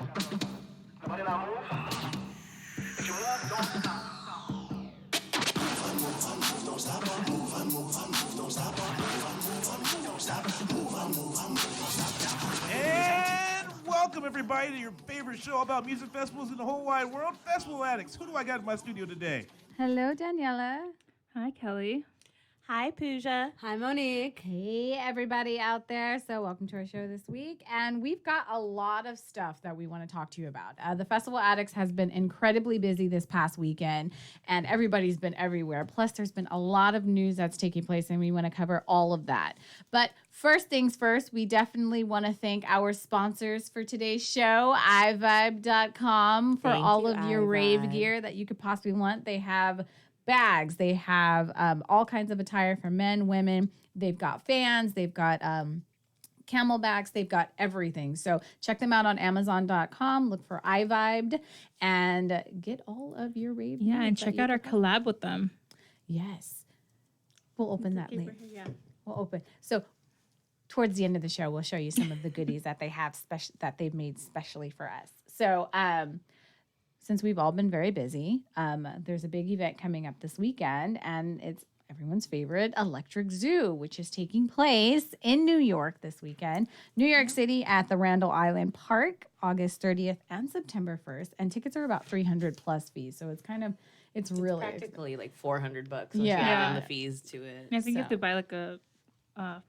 Nobody now move. If you move, don't stop. And welcome everybody to your favorite show about music festivals in the whole wide world, Festival Addicts. Who do I got in my studio today? Hello, Daniela. Hi, Kelly. Hi, Pooja. Hi, Monique. Hey, everybody out there. So, welcome to our show this week. And we've got a lot of stuff that we want to talk to you about. The Festival Addicts has been incredibly busy this past weekend, and everybody's been everywhere. Plus, there's been a lot of news that's taking place, and we want to cover all of that. But first things first, we definitely want to thank our sponsors for today's show, iVibe.com, for all of your rave gear that you could possibly want. They have bags, they have all kinds of attire for men, women. They've got fans, they've got camelbacks, they've got everything. So check them out on Amazon.com. Look for iVibed and get all of your rave. Yeah, and check out our collab with them. Yes, we'll open that later. Yeah. We'll open. So towards the end of the show, we'll show you some of the goodies that they have that they've made specially for us. So since we've all been very busy, there's a big event coming up this weekend, and it's everyone's favorite Electric Zoo, which is taking place in New York this weekend. New York City at the Randall Island Park, August 30th and September 1st. And tickets are about $300 plus fees. So it's really practically like $400 once you Yeah. add in the fees to it. And I think you have to buy like a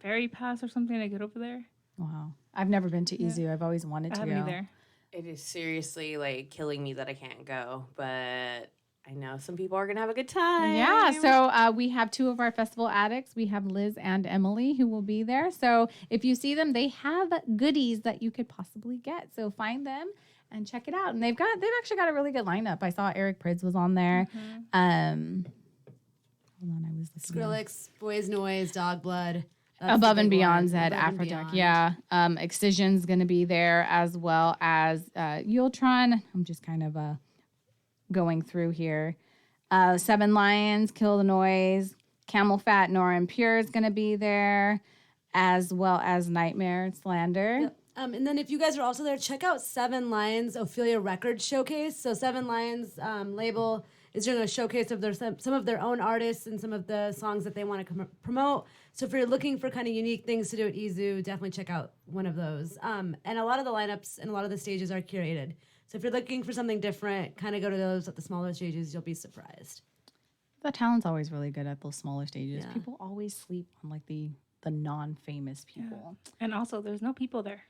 ferry pass or something to get over there. Wow. I've never been to Izu. I've always wanted I to haven't go. either. It is seriously like killing me that I can't go, but I know some people are gonna have a good time. Yeah, so we have two of our festival addicts. We have Liz and Emily who will be there. So if you see them, they have goodies that you could possibly get. So find them and check it out. And they've actually got a really good lineup. I saw Eric Prydz was on there. Hold on, I was looking. Skrillex, Boys Noise, Dog Blood. Above and Beyond's at Above and Afroduck. Beyond. Yeah. Excision's going to be there, as well as Yultron. I'm just kind of going through here. Seven Lions, Kill the Noise. Camel Fat, Nora and Pure is going to be there, as well as Nightmare, Slander. Yep. And then if you guys are also there, check out Seven Lions Ophelia Records Showcase. So Seven Lions label is doing a showcase of some of their own artists and some of the songs that they want to promote. So if you're looking for kind of unique things to do at Izu, definitely check out one of those. And a lot of the lineups and a lot of the stages are curated. So if you're looking for something different, kind of go to those at the smaller stages. You'll be surprised. The talent's always really good at those smaller stages. Yeah. People always sleep on like the non-famous people. And also, there's no people there.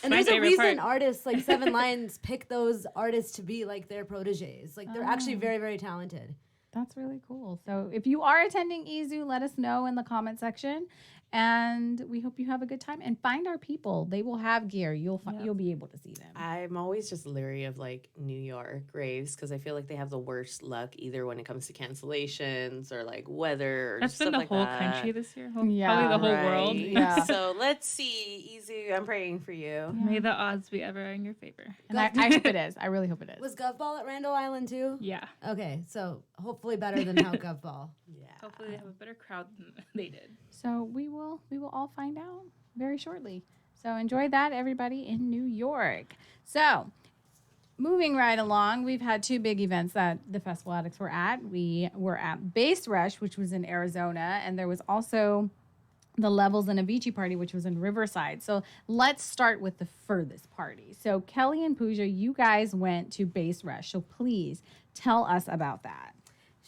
And my there's a favorite reason part. artists like Seven Lions pick those artists to be like their proteges. Like they're actually very, very talented. That's really cool. So if you are attending Izu, let us know in the comment section, and we hope you have a good time. And find our people; they will have gear. You'll be able to see them. I'm always just leery of like New York raves because I feel like they have the worst luck either when it comes to cancellations or like weather. Or That's been stuff the like whole that. country this year. Yeah, Probably the whole Right. world. Yeah. So let's see, Izu. I'm praying for you. May the odds be ever in your favor. And I hope it is. I really hope it is. Was Govball at Randall Island too? Yeah. Okay, so hopefully better than how Govball. Yeah. Hopefully they have a better crowd than they did. So we will all find out very shortly. So enjoy that, everybody in New York. So moving right along, we've had two big events that the Festival Addicts were at. We were at Bass Rush, which was in Arizona, and there was also the Levels and Avicii party, which was in Riverside. So let's start with the furthest party. So Kelly and Pooja, you guys went to Bass Rush. So please tell us about that.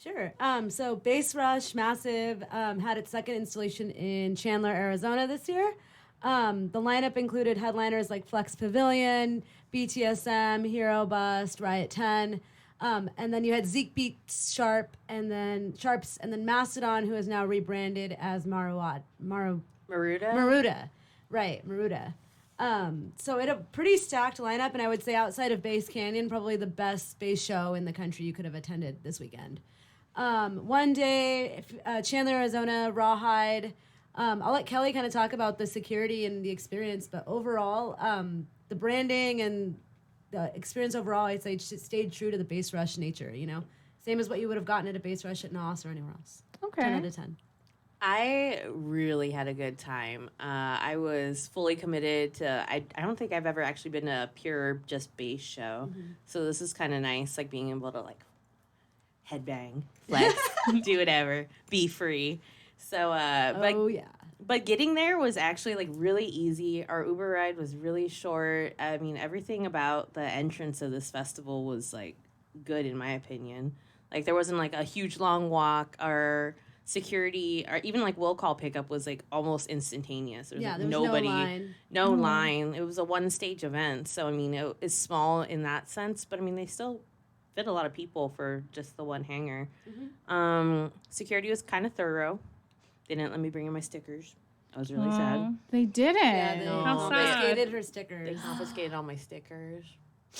Sure. So Bass Rush, massive, had its second installation in Chandler, Arizona this year. The lineup included headliners like Flex Pavilion, BTSM, Hero Bust, Riot 10. And then you had Zeke Beats Sharps, and then Mastodon, who is now rebranded as Maruda. Right, Maruda. So it a pretty stacked lineup, and I would say outside of Bass Canyon, probably the best bass show in the country you could have attended this weekend. One day, Chandler, Arizona, Rawhide. I'll let Kelly kind of talk about the security and the experience, but overall, the branding and the experience overall, I'd say stayed true to the Bass Rush nature, you know? Same as what you would have gotten at a Bass Rush at NOS or anywhere else. Okay. 10 out of 10. I really had a good time. I was fully committed to. I don't think I've ever actually been to a pure just bass show, so this is kind of nice, like being able to like headbang, flex, do whatever, be free. So, Oh yeah. but getting there was actually like really easy. Our Uber ride was really short. I mean, everything about the entrance of this festival was like good in my opinion. Like there wasn't like a huge long walk or security or even like will call pickup was like almost instantaneous. There was, Yeah, like, there was nobody, no line. no line. It was a one stage event, so I mean it is small in that sense, but I mean they still fit a lot of people for just the one hangar. Security was kind of thorough. They didn't let me bring in my stickers. I was really sad. They didn't. Yeah, they No. How confiscated sad. her They stickers. confiscated all my stickers.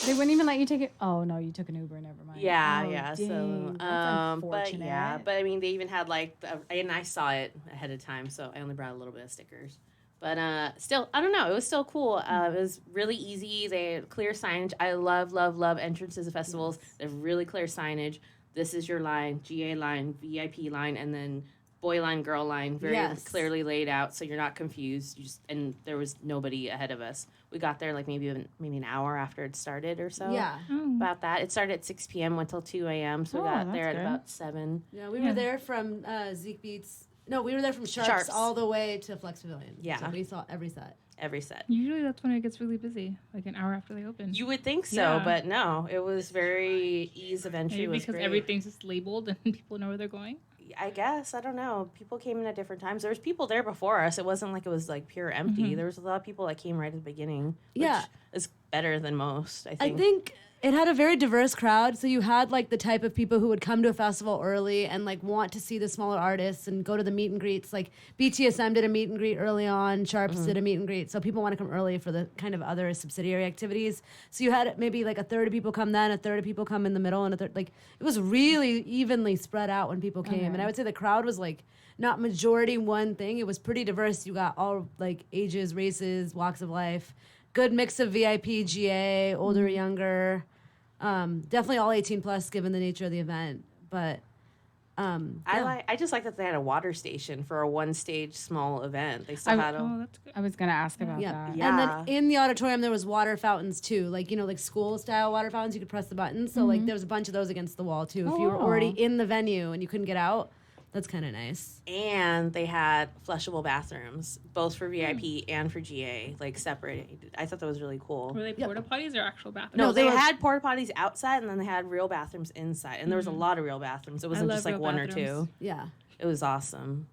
They wouldn't even let you take it. Oh no, you took an Uber. Never mind. Yeah, Oh, yeah. dang, So, that's but yeah, unfortunate. but I mean, they even had like, and I saw it ahead of time, so I only brought a little bit of stickers. But still, I don't know. It was still cool. It was really easy. They had clear signage. I love, love, love entrances to festivals. They have really clear signage. This is your line, GA line, VIP line, and then boy line, girl line, very Yes. clearly laid out, so you're not confused. You just and there was nobody ahead of us. We got there like maybe an hour after it started or so. Yeah. About that. It started at 6 p.m., went till 2 a.m., so we Oh, got that's there at good. about 7. Yeah, we were there from Zeke Beats. No, we were there from Sharps, Sharps. all the way to Flex Pavilion. Yeah. So we saw every set. Every set. Usually that's when it gets really busy, like an hour after they open. You would think so, Yeah. but no. It was very ease of entry. Maybe Was because great. everything's just labeled and people know where they're going. I guess. I don't know. People came in at different times. There was people there before us. It wasn't like it was like pure empty. There was a lot of people that came right at the beginning. Which Yeah. is better than most, I I think. think it had a very diverse crowd. So you had like the type of people who would come to a festival early and like want to see the smaller artists and go to the meet and greets. Like BTSM did a meet and greet early on. Sharps did a meet and greet. So people want to come early for the kind of other subsidiary activities. So you had maybe like a third of people come then, a third of people come in the middle, and a third like it was really evenly spread out when people came. And I would say the crowd was like not majority one thing. It was pretty diverse. You got all like ages, races, walks of life. Good mix of VIP, GA, older, younger. Definitely all 18 plus given the nature of the event. But I just like that they had a water station for a one stage small event. They still had Oh, them. that's good. I was gonna ask about yeah. that. Yeah. And then in the auditorium there was water fountains too. Like, like school style water fountains, you could press the button. So like there was a bunch of those against the wall too. If you were already in the venue and you couldn't get out, that's kind of nice. And they had flushable bathrooms, both for VIP and for GA, like separated. I thought that was really cool. Were they porta potties or actual bathrooms? No, No, they they were- had porta potties outside, and then they had real bathrooms inside. And there was a lot of real bathrooms. It wasn't love just like real one or bathrooms. two. Yeah. It was awesome.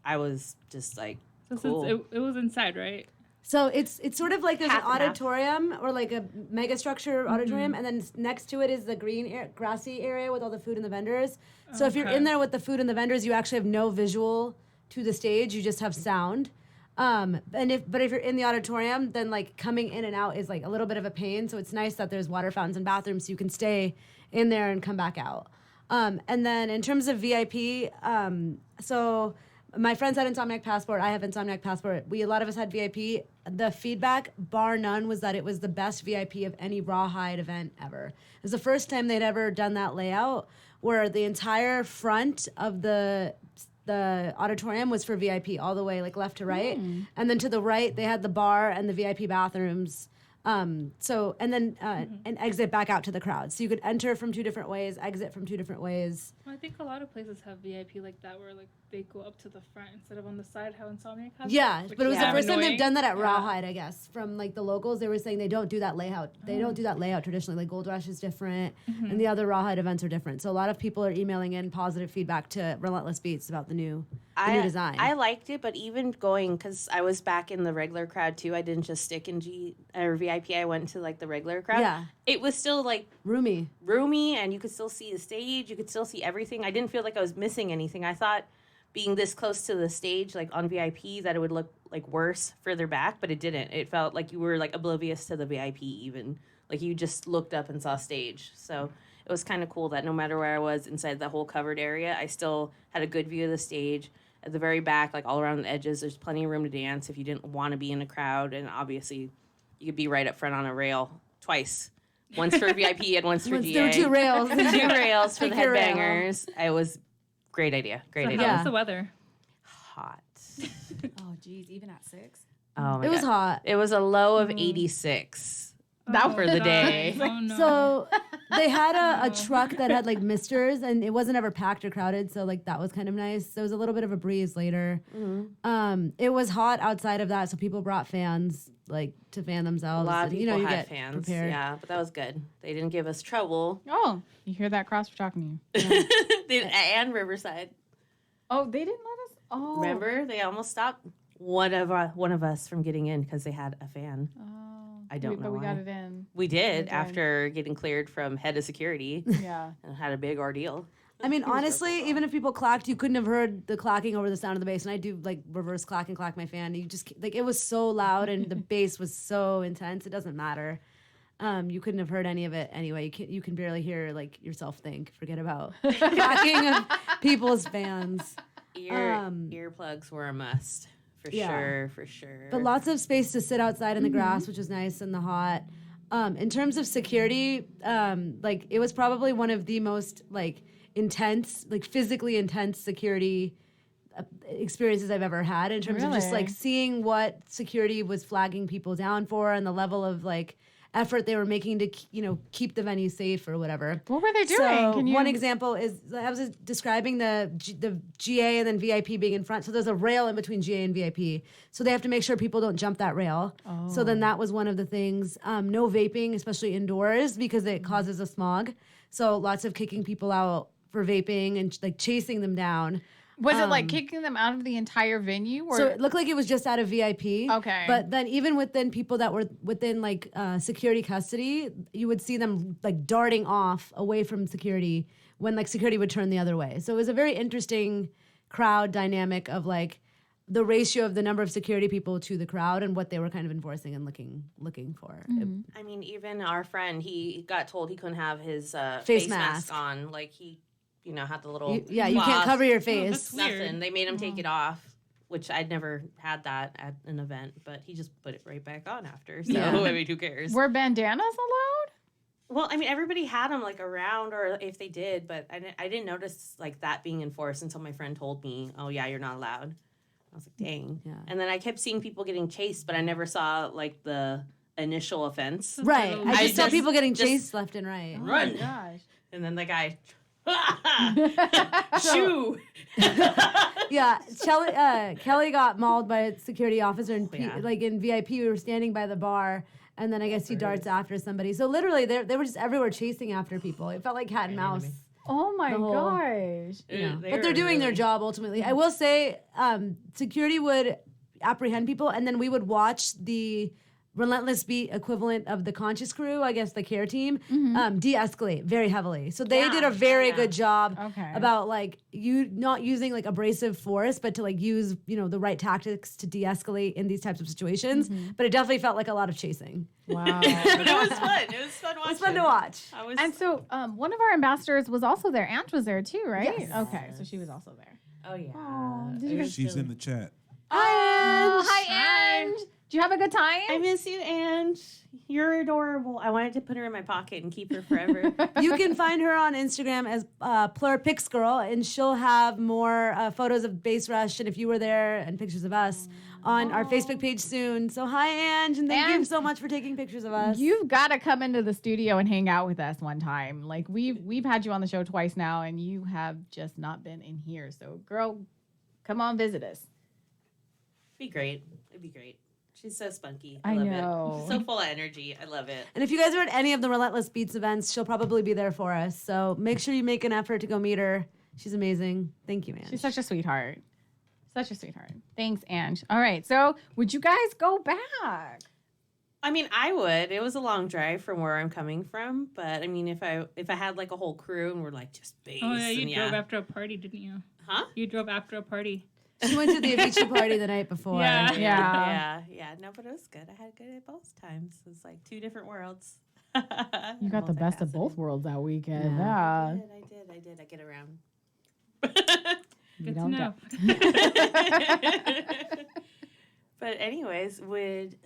I was just like, So cool. since it was inside, right? So it's sort of like there's Half an and half. auditorium or like a mega structure auditorium, and then next to it is the green grassy area with all the food and the vendors. So if you're Okay. in there with the food and the vendors, you actually have no visual to the stage. You just have sound. But if you're in the auditorium, then like coming in and out is like a little bit of a pain. So it's nice that there's water fountains and bathrooms, so you can stay in there and come back out. And then in terms of VIP, so my friends had Insomniac Passport. I have Insomniac Passport. A lot of us had VIP. The feedback, bar none, was that it was the best VIP of any Rawhide event ever. It was the first time they'd ever done that layout where the entire front of the auditorium was for VIP all the way like left to right, and then to the right they had the bar and the VIP bathrooms. And then an exit back out to the crowd. So you could enter from two different ways, exit from two different ways. Well, I think a lot of places have VIP like that, where like they go up to the front instead of on the side. How Insomniac has. Yeah, which but it was is the kind of first time they've annoying. done that at Yeah. Rawhide, I guess. From like the locals, they were saying they don't do that layout. They don't do that layout traditionally. Like Gold Rush is different, and the other Rawhide events are different. So a lot of people are emailing in positive feedback to Relentless Beats about the new design. I liked it, but even going, because I was back in the regular crowd too. I didn't just stick in VIP. I went to like the regular crowd. Yeah. It was still like Roomy. roomy, and you could still see the stage. You could still see everything. I didn't feel like I was missing anything. I thought being this close to the stage, like on VIP, that it would look like worse further back, but it didn't. It felt like you were like oblivious to the VIP even. Like you just looked up and saw stage. So it was kind of cool that no matter where I was inside the whole covered area, I still had a good view of the stage. At the very back, like all around the edges, there's plenty of room to dance if you didn't want to be in a crowd. And obviously, you could be right up front on a rail twice. Once for VIP and once for GA. There were two rails. Two rails for the Pick your rail. headbangers. It was great idea. Great So idea. how Yeah. was the weather? hot. Oh, geez, even at 6. Oh my It was God. hot. It was a low of 86. That for the day. Oh, no. So they had a truck that had like misters, and it wasn't ever packed or crowded. So like that was kind of nice. There was a little bit of a breeze later. It was hot outside of that, so people brought fans like to fan A themselves. lot of and, people you had get fans. prepared. Yeah, but that was good. They didn't give us trouble. Oh, you hear that, Cross? We're talking to you. And Riverside. Oh, they didn't let us? Oh. Remember, they almost stopped one of us from getting in because they had a fan. Oh. I don't know But we why. got it in. We did did. after getting cleared from head of security Yeah. and had a big ordeal. I mean, honestly, even if people clacked, you couldn't have heard the clacking over the sound of the bass. And I do like reverse clack and clack my fan. You just like it was so loud and the bass was so intense. It doesn't matter. You couldn't have heard any of it anyway. You can barely hear like yourself think. Forget about clacking of people's fans. Earplugs were a must for Yeah. sure. But lots of space to sit outside in the grass, which was nice in the hot. In terms of security, like it was probably one of the most like intense, like physically intense security experiences I've ever had in terms of just like Really? seeing what security was flagging people down for and the level of like effort they were making to keep the venue safe or whatever. What were they doing? So Can you... one example is I was describing the GA and then VIP being in front. So there's a rail in between GA and VIP. So they have to make sure people don't jump that rail. So then that was one of the things. No vaping, especially indoors, because it causes a smog. So lots of kicking people out for vaping and like chasing them down. Was it like kicking them out of the entire venue? Or... So it looked like it was just out of VIP. Okay. But then even within people that were within like security custody, you would see them like darting off away from security when like security would turn the other way. So it was a very interesting crowd dynamic of like the ratio of the number of security people to the crowd and what they were kind of enforcing and looking for. I mean, even our friend, he got told he couldn't have his Face mask mask. on. Like he, had the little You can't cloth. cover your that's face. weird. Nothing. They made him take it off, which I'd never had that at an event, but he just put it right back on after. So, Yeah. I mean, who cares? Were bandanas allowed? Well, I mean, everybody had them like around, or if they did, but I didn't notice like that being enforced until my friend told me, "Oh yeah, you're not allowed." I was like, "Dang!" Yeah. And then I kept seeing people getting chased, but I never saw like the initial offense. Right. I just saw just- people getting just- chased left and right. Run! Oh my gosh. And then the guy, shoo! Yeah, Kelly got mauled by a security officer, and Yeah. like in VIP, we were standing by the bar, and then I guess he darts after somebody. So literally, they were just everywhere chasing after people. It felt like cat and mouse. Oh my The whole- gosh. But they're doing their job ultimately. I will say, security would apprehend people, and then we would watch the Relentless Beat equivalent of the Conscious Crew, I guess the care team, de-escalate very heavily. So they did a very good job Okay. about like you not using like abrasive force, but to like use the right tactics to de-escalate in these types of situations. But it definitely felt like a lot of chasing. Wow. But it was fun. It was fun watching. It's fun to watch. I was. And so one of our ambassadors was also there. Aunt was there too, right? Yes. Okay, so she was also there. oh yeah. Oh, did you guys... She's in the chat. Oh, hi, Ange. Did you have a good time? I miss you, Ange. You're adorable. I wanted to put her in my pocket and keep her forever. You can find her on Instagram as Plur Pix Girl, and she'll have more photos of Bass Rush and if you were there and pictures of us on our Facebook page soon. So hi, Ange, and thank you Ange. so much for taking pictures of us. You've got to come into the studio and hang out with us one time. Like we've had you on the show twice now, and you have just not been in here. So, girl, come on, visit us. Be great. It'd be great. She's so spunky. I love know. it. So full of energy. I love it. And if you guys are at any of the Relentless Beats events, she'll probably be there for us. So make sure you make an effort to go meet her. She's amazing. Thank you, Ange. She's such a sweetheart. Such a sweetheart. Thanks, Ange. All right. So, would you guys go back? I mean, I would. It was a long drive from where I'm coming from, but I mean, if I had like a whole crew and we're like just bass. Oh yeah, you and drove after a party, didn't you? Huh? You drove after a party. She went to the Avicii party the night before. Yeah. Yeah. No, but it was good. I had good at both times. It was like two different worlds. You got the best of both worlds that weekend. Yeah. I did. I get around. You Good to don't know. But anyways, would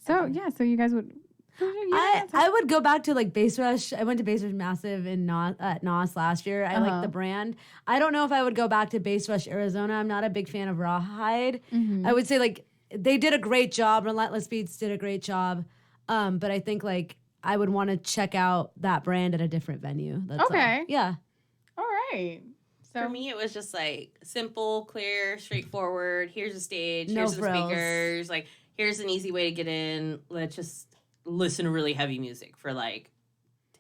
So, yeah. So, you guys would. I would go back to like Bass Rush. I went to Bass Rush Massive in at NOS last year. I like the brand. I don't know if I would go back to Bass Rush Arizona. I'm not a big fan of Rawhide. I would say like they did a great job. Relentless Beats did a great job. But I think like I would want to check out that brand at a different venue. That's Okay. all. Yeah. All right. So For me, it was just like simple, clear, straightforward. Here's a stage. No Here's the frills. speakers. Like, here's an easy way to get in. Let's just listen to really heavy music for like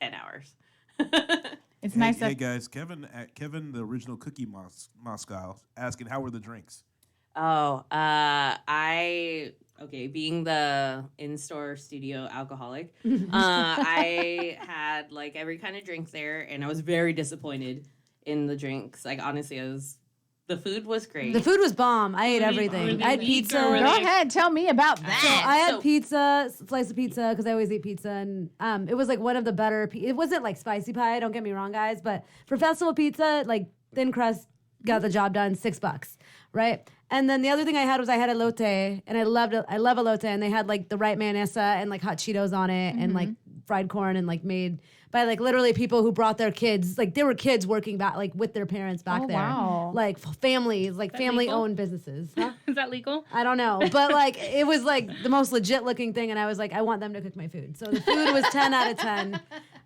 10 hours. it's Hey, nice hey that guys, Kevin, the original Cookie Moscow, asking how were the drinks? Being the in-store studio alcoholic, I had like every kind of drink there, and I was very disappointed in the drinks. Like, honestly, the food was great. The food was bomb. I ate Were everything. they I had meat pizza. or were Go they- ahead, tell me about So that. I had pizza, slice of pizza, because I always eat pizza, and it was like one of the better. It wasn't like spicy pie. Don't get me wrong, guys, but for festival pizza, like thin crust, got the job done. $6, right? And then the other thing I had was I had elote, and I love elote, and they had like the right mayonnaise and like hot Cheetos on it, and like fried corn, and like made by like literally people who brought their kids. Like there were kids working back like with their parents back Oh, there, wow. like families, like that family-owned businesses. Huh? Is that legal? I don't know, but like it was like the most legit looking thing, and I was like, I want them to cook my food. So the food was 10 out of 10,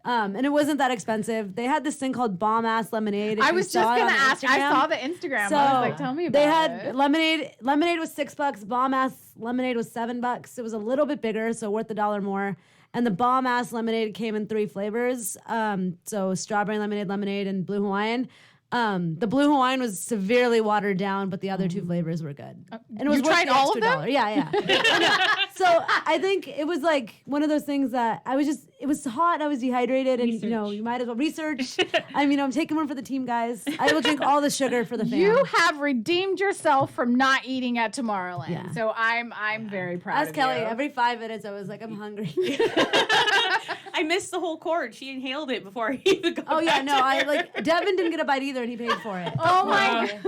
and it wasn't that expensive. They had this thing called bomb ass lemonade. if I you was just saw it gonna on ask. I Instagram. saw the Instagram. So I was like, tell me about they it. had lemonade. Lemonade was $6. Bomb ass lemonade was $7. It was a little bit bigger, so worth $1 more. And the bomb ass lemonade came in 3 flavors. So strawberry lemonade, and blue Hawaiian. The blue Hawaiian was severely watered down, but the other 2 flavors were good. And it was You worth tried the all of extra them? $1. Yeah. I know. So I think it was like one of those things that it was hot. I was dehydrated, and Research. you might as well research. I'm taking one for the team, guys. I will drink all the sugar for the fam. You have redeemed yourself from not eating at Tomorrowland. Yeah. So I'm very proud Ask of Kelly you. every 5 minutes. I was like, I'm hungry. I missed the whole cord. She inhaled it before I even got Oh yeah, back no, to I her. like Devin didn't get a bite either, and he paid for it. Oh my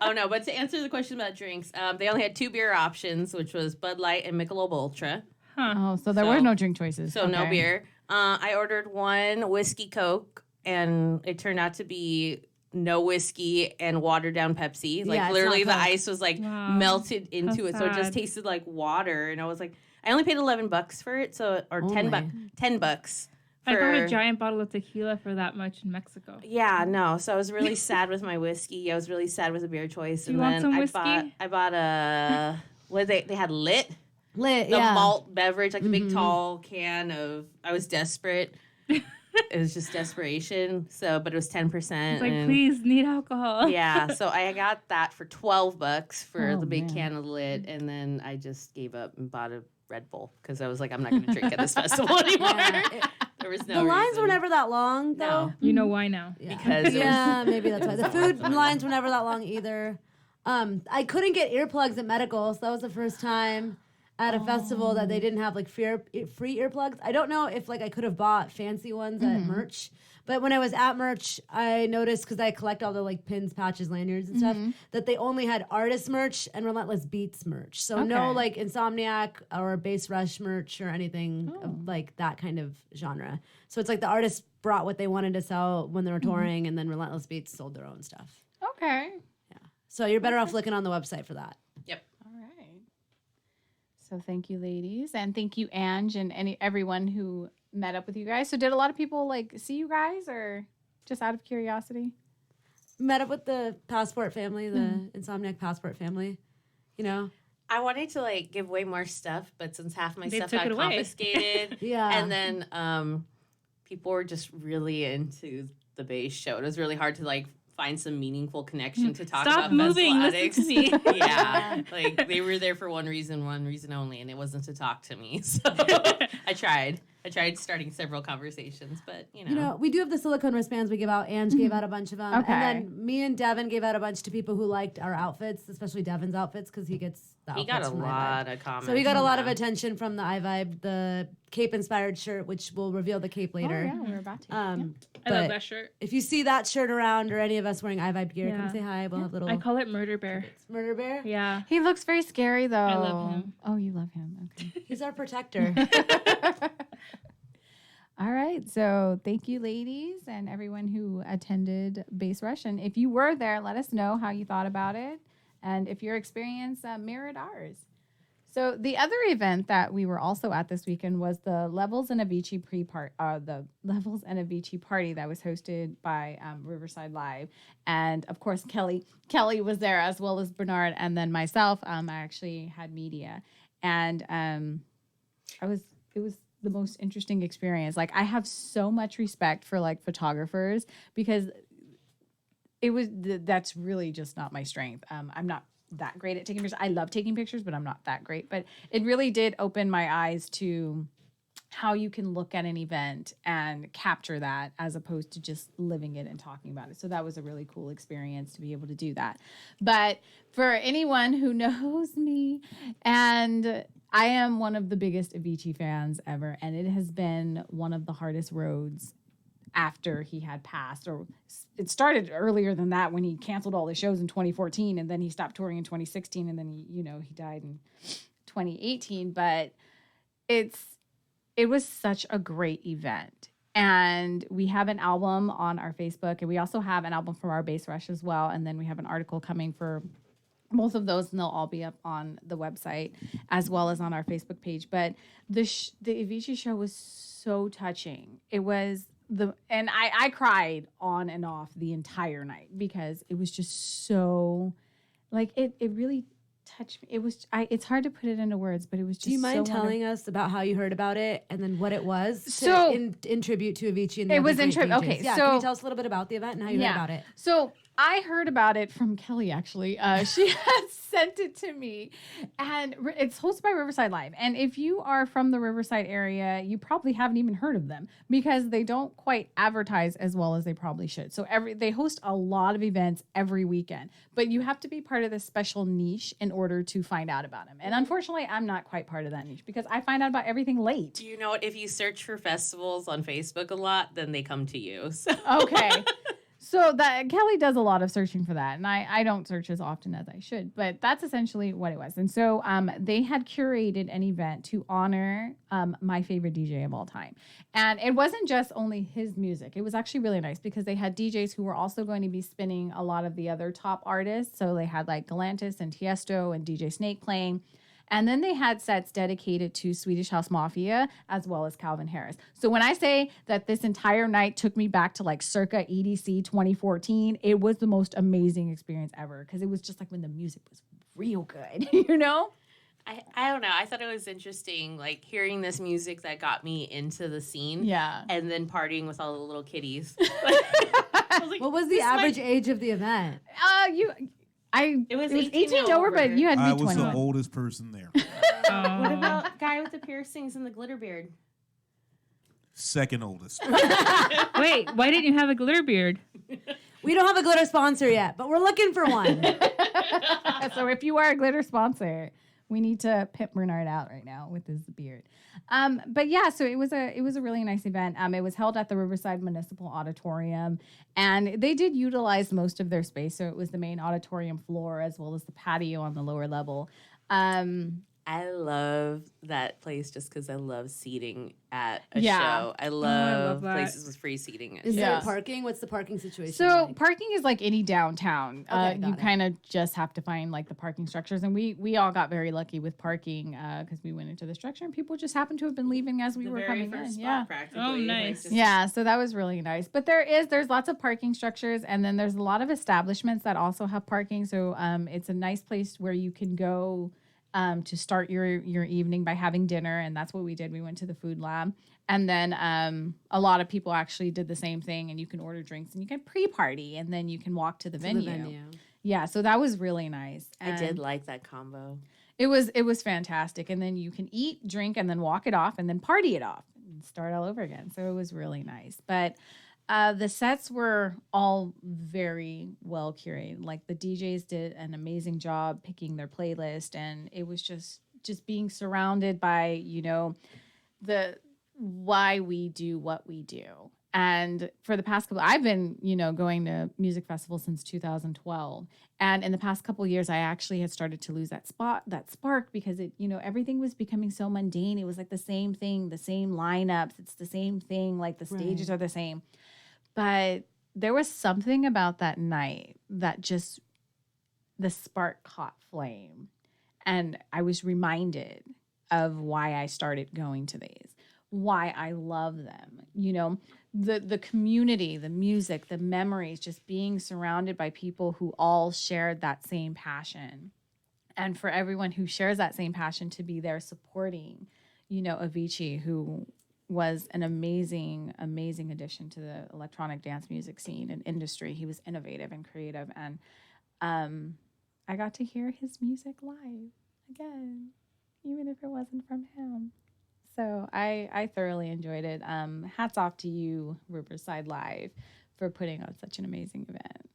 Oh no, but to answer the question about drinks, they only had 2 beer options, which was Bud Light and Michelob Ultra. Oh, so there So- were no drink choices. So no Okay. beer. I ordered 1 whiskey Coke, and it turned out to be no whiskey and watered down Pepsi. Like Yeah, it's literally not the Coke. ice was like Wow. melted into How it, so it just sad. tasted like water. And I was like, I only paid $11 for it, so or Only. $10. I bought for- a giant bottle of tequila for that much in Mexico. Yeah, no. So I was really sad with my whiskey. I was really sad with the beer choice. Do And you want then some I whiskey? bought a what they had lit Lit, the yeah. malt beverage, like the big tall can of. I was desperate. It was just desperation. So, but it was 10%. It's like, please, need alcohol. Yeah, so I got that for $12 for Oh, the big man. can of lit, and then I just gave up and bought a Red Bull because I was like, I'm not going to drink at this festival anymore. Yeah, There was no the lines reason. were never that long, though. No. You know why now. Yeah. Because it was- yeah, maybe that's why. The food lines were never that long either. I couldn't get earplugs at medical, so that was the first time at a festival that they didn't have like free earplugs. I don't know if like I could have bought fancy ones at merch, but when I was at merch, I noticed because I collect all the like pins, patches, lanyards, and stuff that they only had artist merch and Relentless Beats merch. So no Okay. like Insomniac or Bass Rush merch or anything of like that kind of genre. So it's like the artists brought what they wanted to sell when they were touring, and then Relentless Beats sold their own stuff. Okay. So you're better off looking on the website for that. Yep. All right. So thank you, ladies, and thank you, Ange, and everyone who met up with you guys. So did a lot of people like see you guys, or just out of curiosity? Met up with the Passport family, the Insomniac Passport family. You know, I wanted to like give away more stuff, but since half my They stuff took got it away. confiscated, Yeah. and then people were just really into the bass show. It was really hard to like find some meaningful connection to talk Stop about moving, Festival listen Addicts. to me. Yeah, like they were there for one reason only, and it wasn't to talk to me. So I tried. I tried starting several conversations, but You know, we do have the silicone wristbands we give out. Ange gave out a bunch of them. Okay. And then me and Devin gave out a bunch to people who liked our outfits, especially Devin's outfits, because he gets the he outfits got a from iVibe. lot of comments. So we got a lot of from attention from the iVibe, the cape-inspired shirt, which we'll reveal the cape later. Oh, yeah, we were about to. I love But that shirt. if you see that shirt around or any of us wearing iVibe gear, come Yeah. say hi. We'll have little I call it Murder Bear. murder bear. Yeah. He looks very scary, though. I love him. Oh, you love him. Okay. He's our protector. All right. So thank you, ladies, and everyone who attended Base Rush. And if you were there, let us know how you thought about it and if your experience mirrored ours. So the other event that we were also at this weekend was the Levels and Avicii the Levels and Avicii party that was hosted by Riverside Live, and of course Kelly was there as well as Bernard, and then myself. I actually had media, and it was the most interesting experience. Like, I have so much respect for like photographers because that's really just not my strength. I'm not that great at taking pictures. I love taking pictures, but I'm not that great. But it really did open my eyes to how you can look at an event and capture that as opposed to just living it and talking about it. So that was a really cool experience to be able to do that. But for anyone who knows me, and I am one of the biggest Avicii fans ever, and it has been one of the hardest roads after he had passed, or it started earlier than that when he canceled all the shows in 2014, and then he stopped touring in 2016, and then he died in 2018. But it was such a great event, and we have an album on our Facebook, and we also have an album from our Base Rush as well, and then we have an article coming for both of those, and they'll all be up on the website as well as on our Facebook page. But the Avicii show was so touching. It was and I cried on and off the entire night because it was just so, like, it really touched me. It's hard to put it into words, but it was just Do you mind so telling us about how you heard about it and then what it was? So- in tribute to Avicii and the It other was in great tribute. DJs. Okay, Yeah, so- can you tell us a little bit about the event and how you heard about it? So I heard about it from Kelly, actually. She had sent it to me, and it's hosted by Riverside Live. And if you are from the Riverside area, you probably haven't even heard of them because they don't quite advertise as well as they probably should. So they host a lot of events every weekend, but you have to be part of this special niche in order to find out about them. And unfortunately, I'm not quite part of that niche because I find out about everything late. Do you know what? If you search for festivals on Facebook a lot, then they come to you. So. Okay. So that Kelly does a lot of searching for that, and I don't search as often as I should, but that's essentially what it was. And so they had curated an event to honor my favorite DJ of all time. And it wasn't just only his music. It was actually really nice because they had DJs who were also going to be spinning a lot of the other top artists. So they had like Galantis and Tiesto and DJ Snake playing. And then they had sets dedicated to Swedish House Mafia as well as Calvin Harris. So when I say that this entire night took me back to like circa EDC 2014, it was the most amazing experience ever because it was just like when the music was real good, you know? I don't know. I thought it was interesting, like hearing this music that got me into the scene. Yeah. And then partying with all the little kitties. I was like, What was the average age of the event? It was 18 over, but you had to I be was 21. the oldest person there. What about guy with the piercings and the glitter beard? Second oldest. Wait, why didn't you have a glitter beard? We don't have a glitter sponsor yet, but we're looking for one. So if you are a glitter sponsor, we need to pimp Bernard out right now with his beard. But yeah, so it was a really nice event. It was held at the Riverside Municipal Auditorium, and they did utilize most of their space. So it was the main auditorium floor as well as the patio on the lower level. I love that place just because I love seating at a Yeah. show. I love that. places with free seating. Is Yeah. there parking? What's the parking situation So like? parking is like any downtown. Okay, You got it. kind of just have to find like the parking structures, and we all got very lucky with parking because we went into the structure and people just happened to have been leaving as we The were very coming first in. spot, Yeah. practically. Oh, Like, nice. just- Yeah, so that was really nice. But there's lots of parking structures, and then there's a lot of establishments that also have parking. So it's a nice place where you can go to start your evening by having dinner, and that's what we did. We went to the food lab, and then a lot of people actually did the same thing, and you can order drinks and you can pre-party, and then you can walk to the venue. Yeah, so that was really nice. I did And like that combo. it was fantastic, and then you can eat, drink, and then walk it off, and then party it off. and start all over again. So it was really nice. But the sets were all very well curated. Like the DJs did an amazing job picking their playlist, and it was just being surrounded by, the why we do what we do. And for the past couple, I've been, going to music festivals since 2012. And in the past couple of years, I actually had started to lose that spark, because it, everything was becoming so mundane. It was like the same thing, the same lineups. It's the same thing. Like the stages are the same. But there was something about that night that just, the spark caught flame. And I was reminded of why I started going to these, why I love them. The community, the music, the memories, just being surrounded by people who all shared that same passion. And for everyone who shares that same passion to be there supporting, Avicii, who was an amazing, amazing addition to the electronic dance music scene and industry. He was innovative and creative. And I got to hear his music live again, even if it wasn't from him. So I thoroughly enjoyed it. Hats off to you, Riverside Live, for putting on such an amazing event.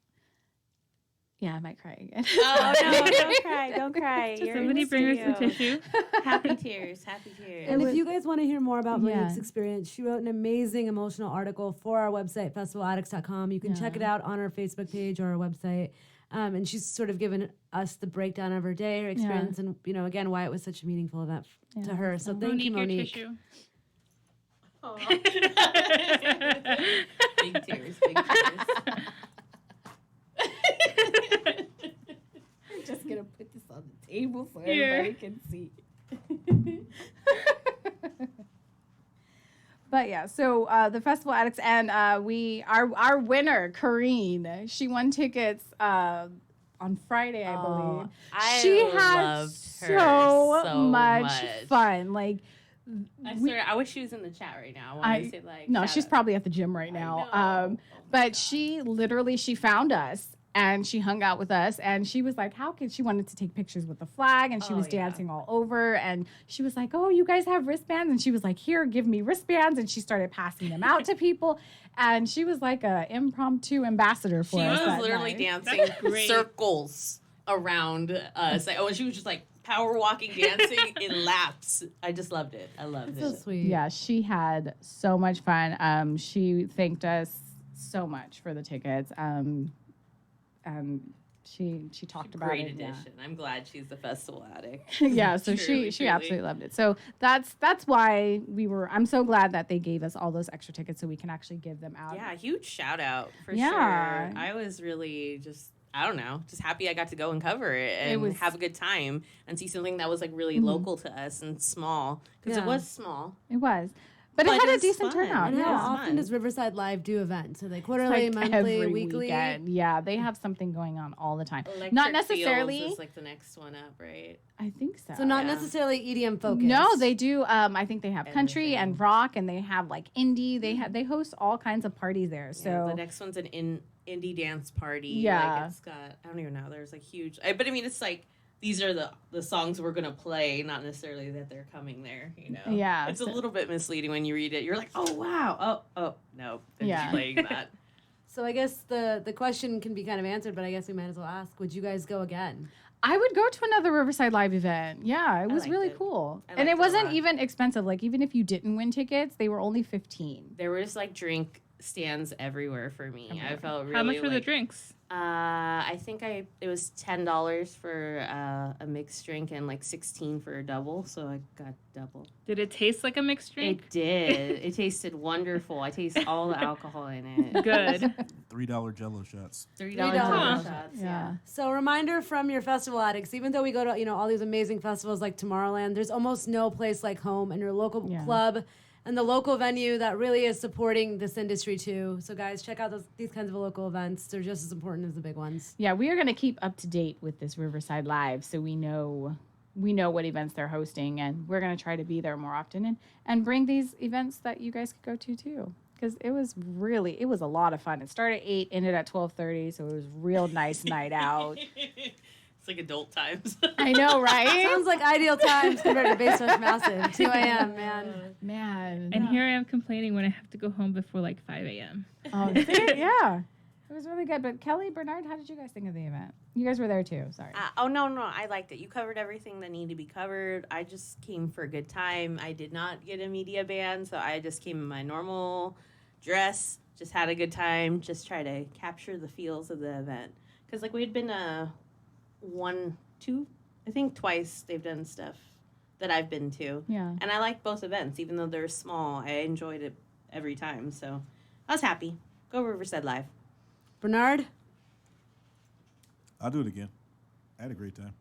Yeah, I might cry again. Oh, no, don't cry. Don't cry. You're Somebody in the bring her some studio. tissue. Happy tears. Happy tears. And if you guys want to hear more about Yeah. Monique's experience, she wrote an amazing emotional article for our website, festivaladdicts.com. You can check it out on our Facebook page or our website. And she's sort of given us the breakdown of her day, her experience, and, again, why it was such a meaningful event to her. So thank you, Monique. Your tissue. Big tears. Big tears. I'm just going to put this on the table so everybody can see. But yeah, so the Festival Addicts, and our winner, Kareen, she won tickets on Friday, I believe. She had loved her so much fun. Like, I swear, I wish she was in the chat right now. I want to say no, shout she's out. probably at the gym right now. know. But she found us. And she hung out with us, and she was like, she wanted to take pictures with the flag, and she was dancing all over, and she was like, oh, you guys have wristbands? And she was like, here, give me wristbands, and she started passing them out to people, and she was like an impromptu ambassador for She us. was that literally night. dancing That's great. circles around us. And she was just like power walking, dancing in laps. I just loved it. I loved So it. sweet. Yeah, she had so much fun. She thanked us so much for the tickets. She talked about Great it. addition. I'm glad she's the festival addict. Yeah, so Truly, she truly. absolutely loved it. So that's why I'm so glad that they gave us all those extra tickets so we can actually give them out. Yeah, huge shout out for Yeah. sure. I was really just happy I got to go and cover it and was- have a good time and see something that was like really local to us and small, because it Yeah. was small. It was. But it But had it a was decent fun. turnout. And Yeah. how Yeah. It's often fun. does Riverside Live do events? So like quarterly, Like monthly, every weekly? weekend. Yeah, they have something going on all the time. Electric Not necessarily. Fields is like the next one up, right? I think so. So not Yeah. necessarily EDM focused. No, they do. I think they have country and Everything. rock, and they have like indie. They host all kinds of parties there. So Yeah, the next one's an indie dance party. Yeah. Like it's got, I don't even know. There's like huge, but I mean, it's like these are the songs we're gonna play, not necessarily that they're coming there. Yeah, It's so- a little bit misleading when you read it. You're like, oh wow, oh no, they're Yeah. just playing that. So I guess the question can be kind of answered, but I guess we might as well ask: would you guys go again? I would go to another Riverside Live event. Yeah, it was liked really it. cool. I And liked it it a wasn't lot. even expensive. Like, even if you didn't win tickets, they were only $15. There was like drink stands everywhere for me. I felt really. How much were the like, drinks? I think it was $10 for a mixed drink and like $16 for a double, so I got double. Did it taste like a mixed drink? It did. It tasted wonderful. I taste all the alcohol in it. Good. $3 Jello shots. $3 $3 Jello shots, shots. Yeah. So reminder from your festival addicts: even though we go to all these amazing festivals like Tomorrowland, there's almost no place like home and your local Yeah. club and the local venue that really is supporting this industry too. So guys, check out these kinds of local events. They're just as important as the big ones. Yeah, we are going to keep up to date with this Riverside Live, so we know what events they're hosting, and we're going to try to be there more often and bring these events that you guys could go to too. Because it was a lot of fun. It started at 8, ended at 12:30, so it was a real nice night out. It's like adult times. I know, right? Sounds like ideal times compared to Base Rush Massive. 2 a.m. man. Man. And here I am complaining when I have to go home before like 5 a.m. Oh, yeah. It was really good. But Kelly, Bernard, how did you guys think of the event? You guys were there too. Sorry. No, I liked it. You covered everything that needed to be covered. I just came for a good time. I did not get a media ban, so I just came in my normal dress, just had a good time, just try to capture the feels of the event. Because, like, we had been I think twice they've done stuff that I've been to. Yeah. And I like both events, even though they're small. I enjoyed it every time, so I was happy. Go Riverside Live. Bernard? I'll do it again. I had a great time.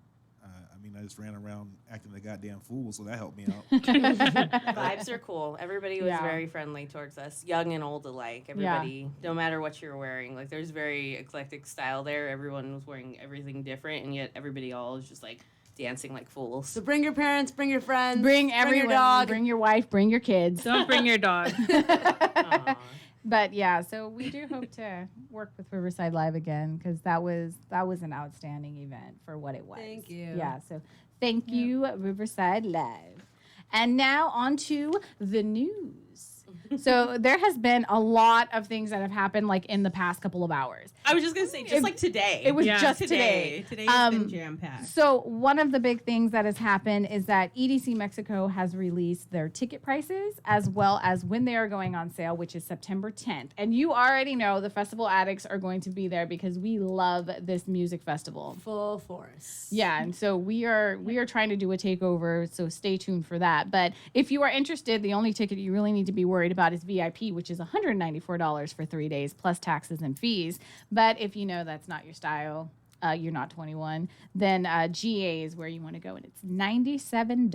I just ran around acting like a goddamn fool, so that helped me out. Vibes are cool. Everybody was Yeah. very friendly towards us, young and old alike. Everybody, no matter what you're wearing, like there's very eclectic style there. Everyone was wearing everything different, and yet everybody all is just like dancing like fools. So bring your parents, bring your friends, Bring everyone. your dog. Bring your wife. Bring your kids. Don't bring your dog. Aw. But yeah, so we do hope to work with Riverside Live again because that was an outstanding event for what it was. Thank you. Yeah, so thank you, Riverside Live. And now on to the news. So there has been a lot of things that have happened like in the past couple of hours. I was just gonna say, just like today. It was Yeah. just today. Today has been jam packed. So one of the big things that has happened is that EDC Mexico has released their ticket prices as well as when they are going on sale, which is September 10th. And you already know the Festival Addicts are going to be there because we love this music festival. Full force. Yeah, and so we are trying to do a takeover, so stay tuned for that. But if you are interested, the only ticket you really need to be worried about is VIP, which is $194 for 3 days plus taxes and fees. But if you know that's not your style, you're not 21, then GA is where you want to go, and it's $97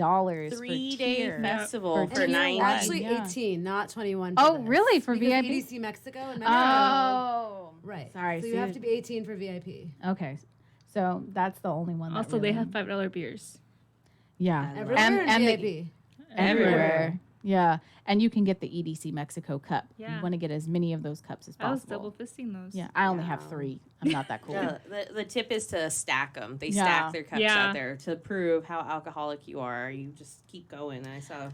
for 3-day tier. festival For for tier 9 one. Actually, Yeah. 18, not 21. Oh, this. really? For Because VIP? EDC Mexico and Mexico. Oh, Right. Sorry, So see you have it- to be 18 for VIP. Okay, so that's the only one. Also, that they really- have $5 beers. yeah, Everywhere and the- VIP. everywhere. Yeah, and you can get the EDC Mexico cup. Yeah. You want to get as many of those cups as I was possible. double fisting those. Yeah, I only have Wow. 3. I'm not that cool. The tip is to stack them. They Yeah. stack their cups Yeah. out there to prove how alcoholic you are. You just keep going. And I saw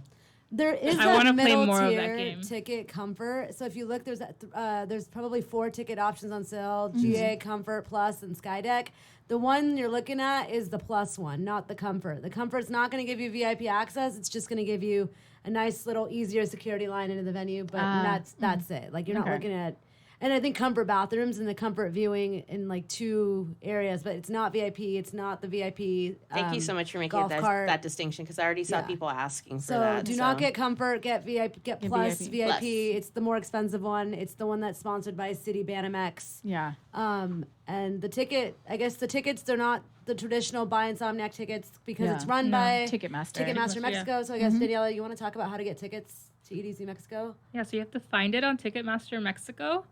There is I that wanna play middle more of tier that game. ticket comfort. So if you look, there's probably 4 ticket options on sale: Mm-hmm. GA, Comfort, Plus, and Skydeck. The one you're looking at is the Plus one, not the Comfort. The Comfort's not going to give you VIP access. It's just going to give you a nice little easier security line into the venue, but that's it. Like you're not Okay. looking at. And I think Comfort bathrooms and the Comfort viewing in like 2 areas, but it's not VIP. It's not the VIP. Thank you so much for making golf cart. that distinction because I already saw Yeah. people asking for So that. do not get Comfort, get VIP, get Get Plus, VIP. VIP. Plus. It's the more expensive one. It's the one that's sponsored by City Banamex. Yeah. And the ticket, I guess the tickets, they're not the traditional buy Insomniac tickets because it's Yeah. run No. by Ticketmaster. Ticketmaster Ticketmaster, Mexico. So I guess Daniela, you want to talk about how to get tickets to EDC Mexico? Yeah, so you have to find it on Ticketmaster Mexico.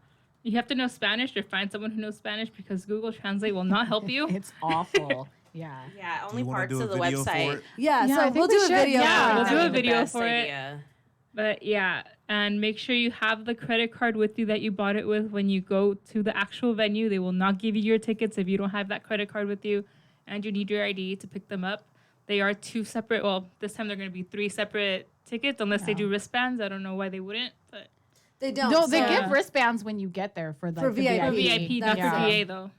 You have to know Spanish or find someone who knows Spanish because Google Translate will not help you. It's awful. Yeah. Yeah, Do only you want parts to do of a the video website. for it? Yeah, Yeah, I so think we'll we do a should. video. Yeah, for we'll it. do a The video best for it. idea. But yeah, and make sure you have the credit card with you that you bought it with when you go to the actual venue. They will not give you your tickets if you don't have that credit card with you, and you need your ID to pick them up. They are 2 separate. Well, this time they're going to be 3 separate tickets unless they Yeah. do wristbands. I don't know why they wouldn't, but They don't. No, they so- give wristbands when you get there for like For the VIP. for VIP, not That's for it. VA though.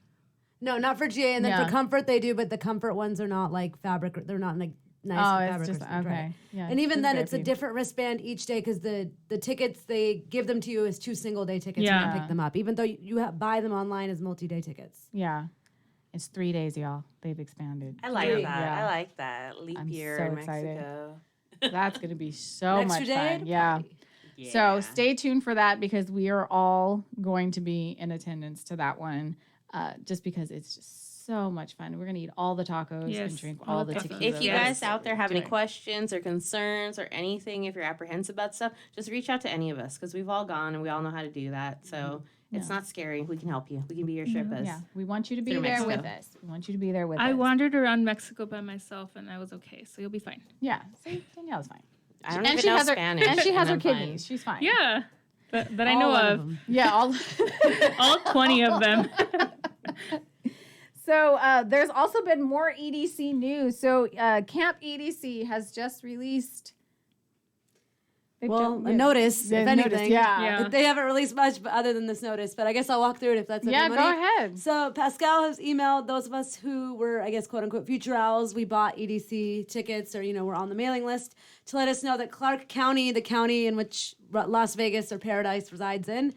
No, not for GA. And then Yeah. for Comfort, they do, but the Comfort ones are not like fabric. They're not like nice Oh, fabric. it's just wristbands, right. okay. Yeah. And even it's then, it's a VIP. different wristband each day because the tickets they give them to you as 2 single-day tickets when Yeah. you pick them up. Even though you buy them online as multi-day tickets. Yeah. It's 3 days, y'all. They've expanded. I like Great. that. Yeah. I like that. Leap I'm year so in excited. Mexico. That's going to be so An much extra day fun. to Yeah. party. Yeah. So stay tuned for that because we are all going to be in attendance to that one just because it's just so much fun. We're going to eat all the tacos and Yes, drink all all the the tacos. tequila. If you Yes. guys out there have Do any it. questions or concerns or anything, if you're apprehensive about stuff, just reach out to any of us because we've all gone and we all know how to do that. So it's not scary. We can help you. We can be your Sherpas. Yeah, we want you to be Through there Mexico. with us. We want you to be there with I us. wandered around Mexico by myself and I was okay, so you'll be fine. Yeah, see, Danielle's fine. I don't And even she know has her Spanish. and she has her I'm fine. kidneys. She's fine. Yeah, that I All know one of. them. Yeah, All 20 of them. So there's also been more EDC news. So Camp EDC has just released Well, a notice, Yeah, if notice, anything. yeah. Yeah. They haven't released much other than this notice, but I guess I'll walk through it if that's Yeah, everybody. go ahead. So Pascal has emailed those of us who were, I guess, quote unquote, future owls. We bought EDC tickets or, we're on the mailing list to let us know that Clark County, the county in which Las Vegas or Paradise resides in,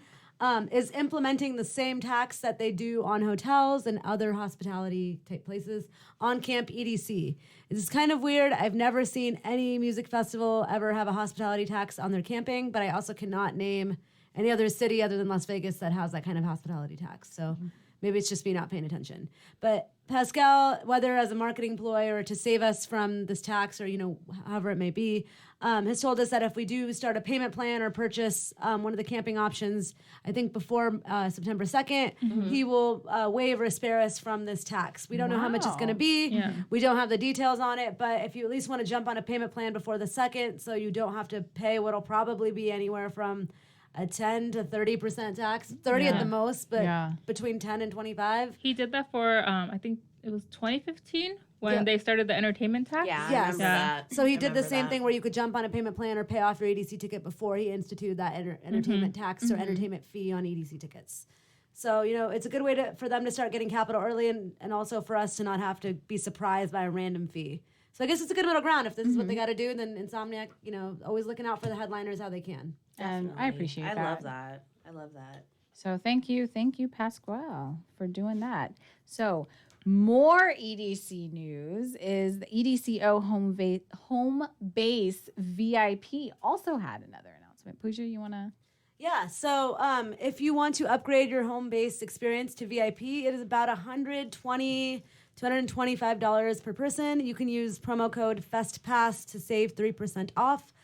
is implementing the same tax that they do on hotels and other hospitality type places on Camp EDC. It's kind of weird. I've never seen any music festival ever have a hospitality tax on their camping, but I also cannot name any other city other than Las Vegas that has that kind of hospitality tax. So maybe it's just me not paying attention. But Pascal, whether as a marketing ploy or to save us from this tax or, however it may be, has told us that if we do start a payment plan or purchase one of the camping options, I think before September 2nd, he will waive or spare us from this tax. We don't know how much it's going to be. Yeah. We don't have the details on it, but if you at least want to jump on a payment plan before the 2nd so you don't have to pay what'll probably be anywhere from a 10 to 30% tax, 30 at the most, but between 10 and 25. He did that for, I think it was 2015 when they started the entertainment tax. Yeah, I Yes. remember Yeah. that. So he I did the remember same that. thing where you could jump on a payment plan or pay off your EDC ticket before he instituted that entertainment tax or entertainment fee on EDC tickets. So, it's a good way for them to start getting capital early and also for us to not have to be surprised by a random fee. So I guess it's a good middle ground. If this is what they got to do, then Insomniac, always looking out for the headliners how they can. And I appreciate that. I love that. I love that. So thank you, Pasquale, for doing that. So more EDC news is the EDCO home base VIP also had another announcement. Pooja, you want to? Yeah, so if you want to upgrade your home-based experience to VIP, it is about $120 to $125 per person. You can use promo code FESTPASS to save 3% off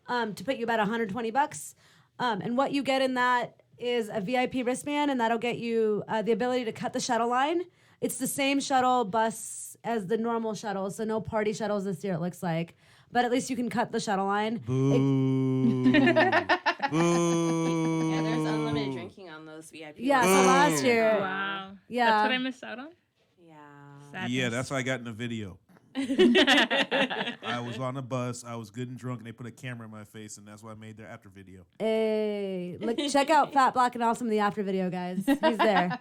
to put you about $120. And what you get in that is a VIP wristband, and that'll get you the ability to cut the shuttle line. It's the same shuttle bus as the normal shuttle, so no party shuttles this year, it looks like. But at least you can cut the shuttle line. Boo. Boo. Yeah, there's unlimited drinking on those VIP. Yeah, so ones. last year, Wow. Yeah. That's what I missed out on? Yeah. Sadness. Yeah, that's what I got in the video. I was on a bus, I was good and drunk, and they put a camera in my face, and that's why I made their after video. hey, look, check out Fat Black and Awesome the after video, guys. He's there.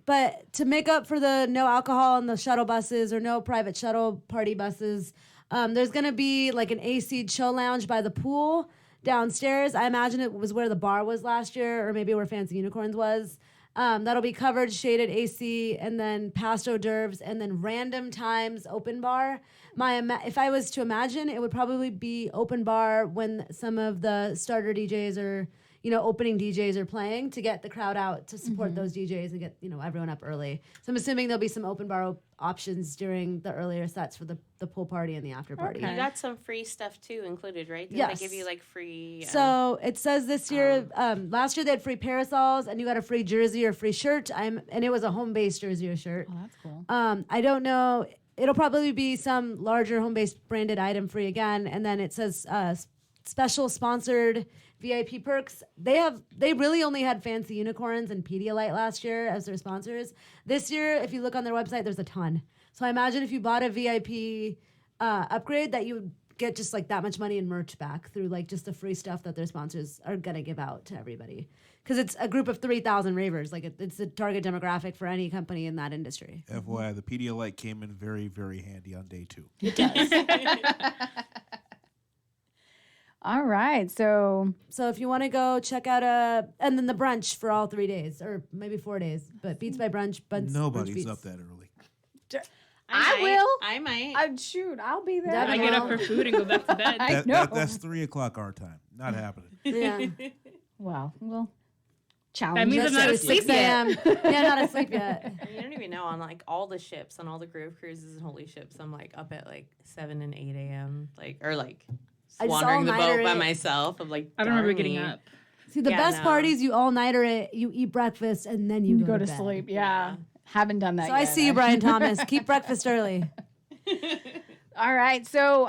But to make up for the no alcohol on the shuttle buses or no private shuttle party buses, there's going to be like an AC chill lounge by the pool downstairs. I imagine it was where the bar was last year or maybe where Fancy Unicorns was. That'll be covered, shaded AC, and then past hors d'oeuvres, and then random times open bar. If I was to imagine, it would probably be open bar when some of the starter DJs or opening DJs are playing to get the crowd out to support those DJs and get everyone up early. So I'm assuming there'll be some open bar options during the earlier sets for the pool party and the after party. You got some free stuff too included, right? Didn't Yes. they give you like free? So it says this year, last year they had free parasols and you got a free jersey or free shirt. And it was a home-based jersey or shirt. Oh, that's cool. I don't know. It'll probably be some larger home-based branded item free again. And then it says special sponsored VIP perks. They really only had Fancy Unicorns and Pedialyte last year as their sponsors. This year, if you look on their website, there's a ton. So I imagine if you bought a VIP upgrade that you would get just like that much money in merch back through like just the free stuff that their sponsors are going to give out to everybody. Because it's a group of 3,000 ravers. Like it's the target demographic for any company in that industry. FYI, the Pedialyte came in very, very handy on day 2. It does. All right. So So if you want to go check out and then the brunch for all 3 days or maybe 4 days, but Beats by Brunch. Brunch Nobody's Beats. up that early. I will. I might. Shoot, I'll be there. Devin I get up for food and go back to bed. I know. That's 3 o'clock our time. Not happening. Yeah. Well, we'll That challenge means us I'm not to asleep 6 a.m. Yeah, not asleep yet. You don't even know on like all the ships, on all the Grove cruises and holy ships. I'm like up at like 7 and 8 a.m. I just wandering the all-nighter boat by it. myself. I'm like, I don't remember darn getting me. up. See, the Yeah, best no. parties, you all-nighter it, you eat breakfast, and then you go to to bed. sleep. Yeah. Haven't done that So yet. I see you, Brian Thomas. Keep breakfast early. All right. So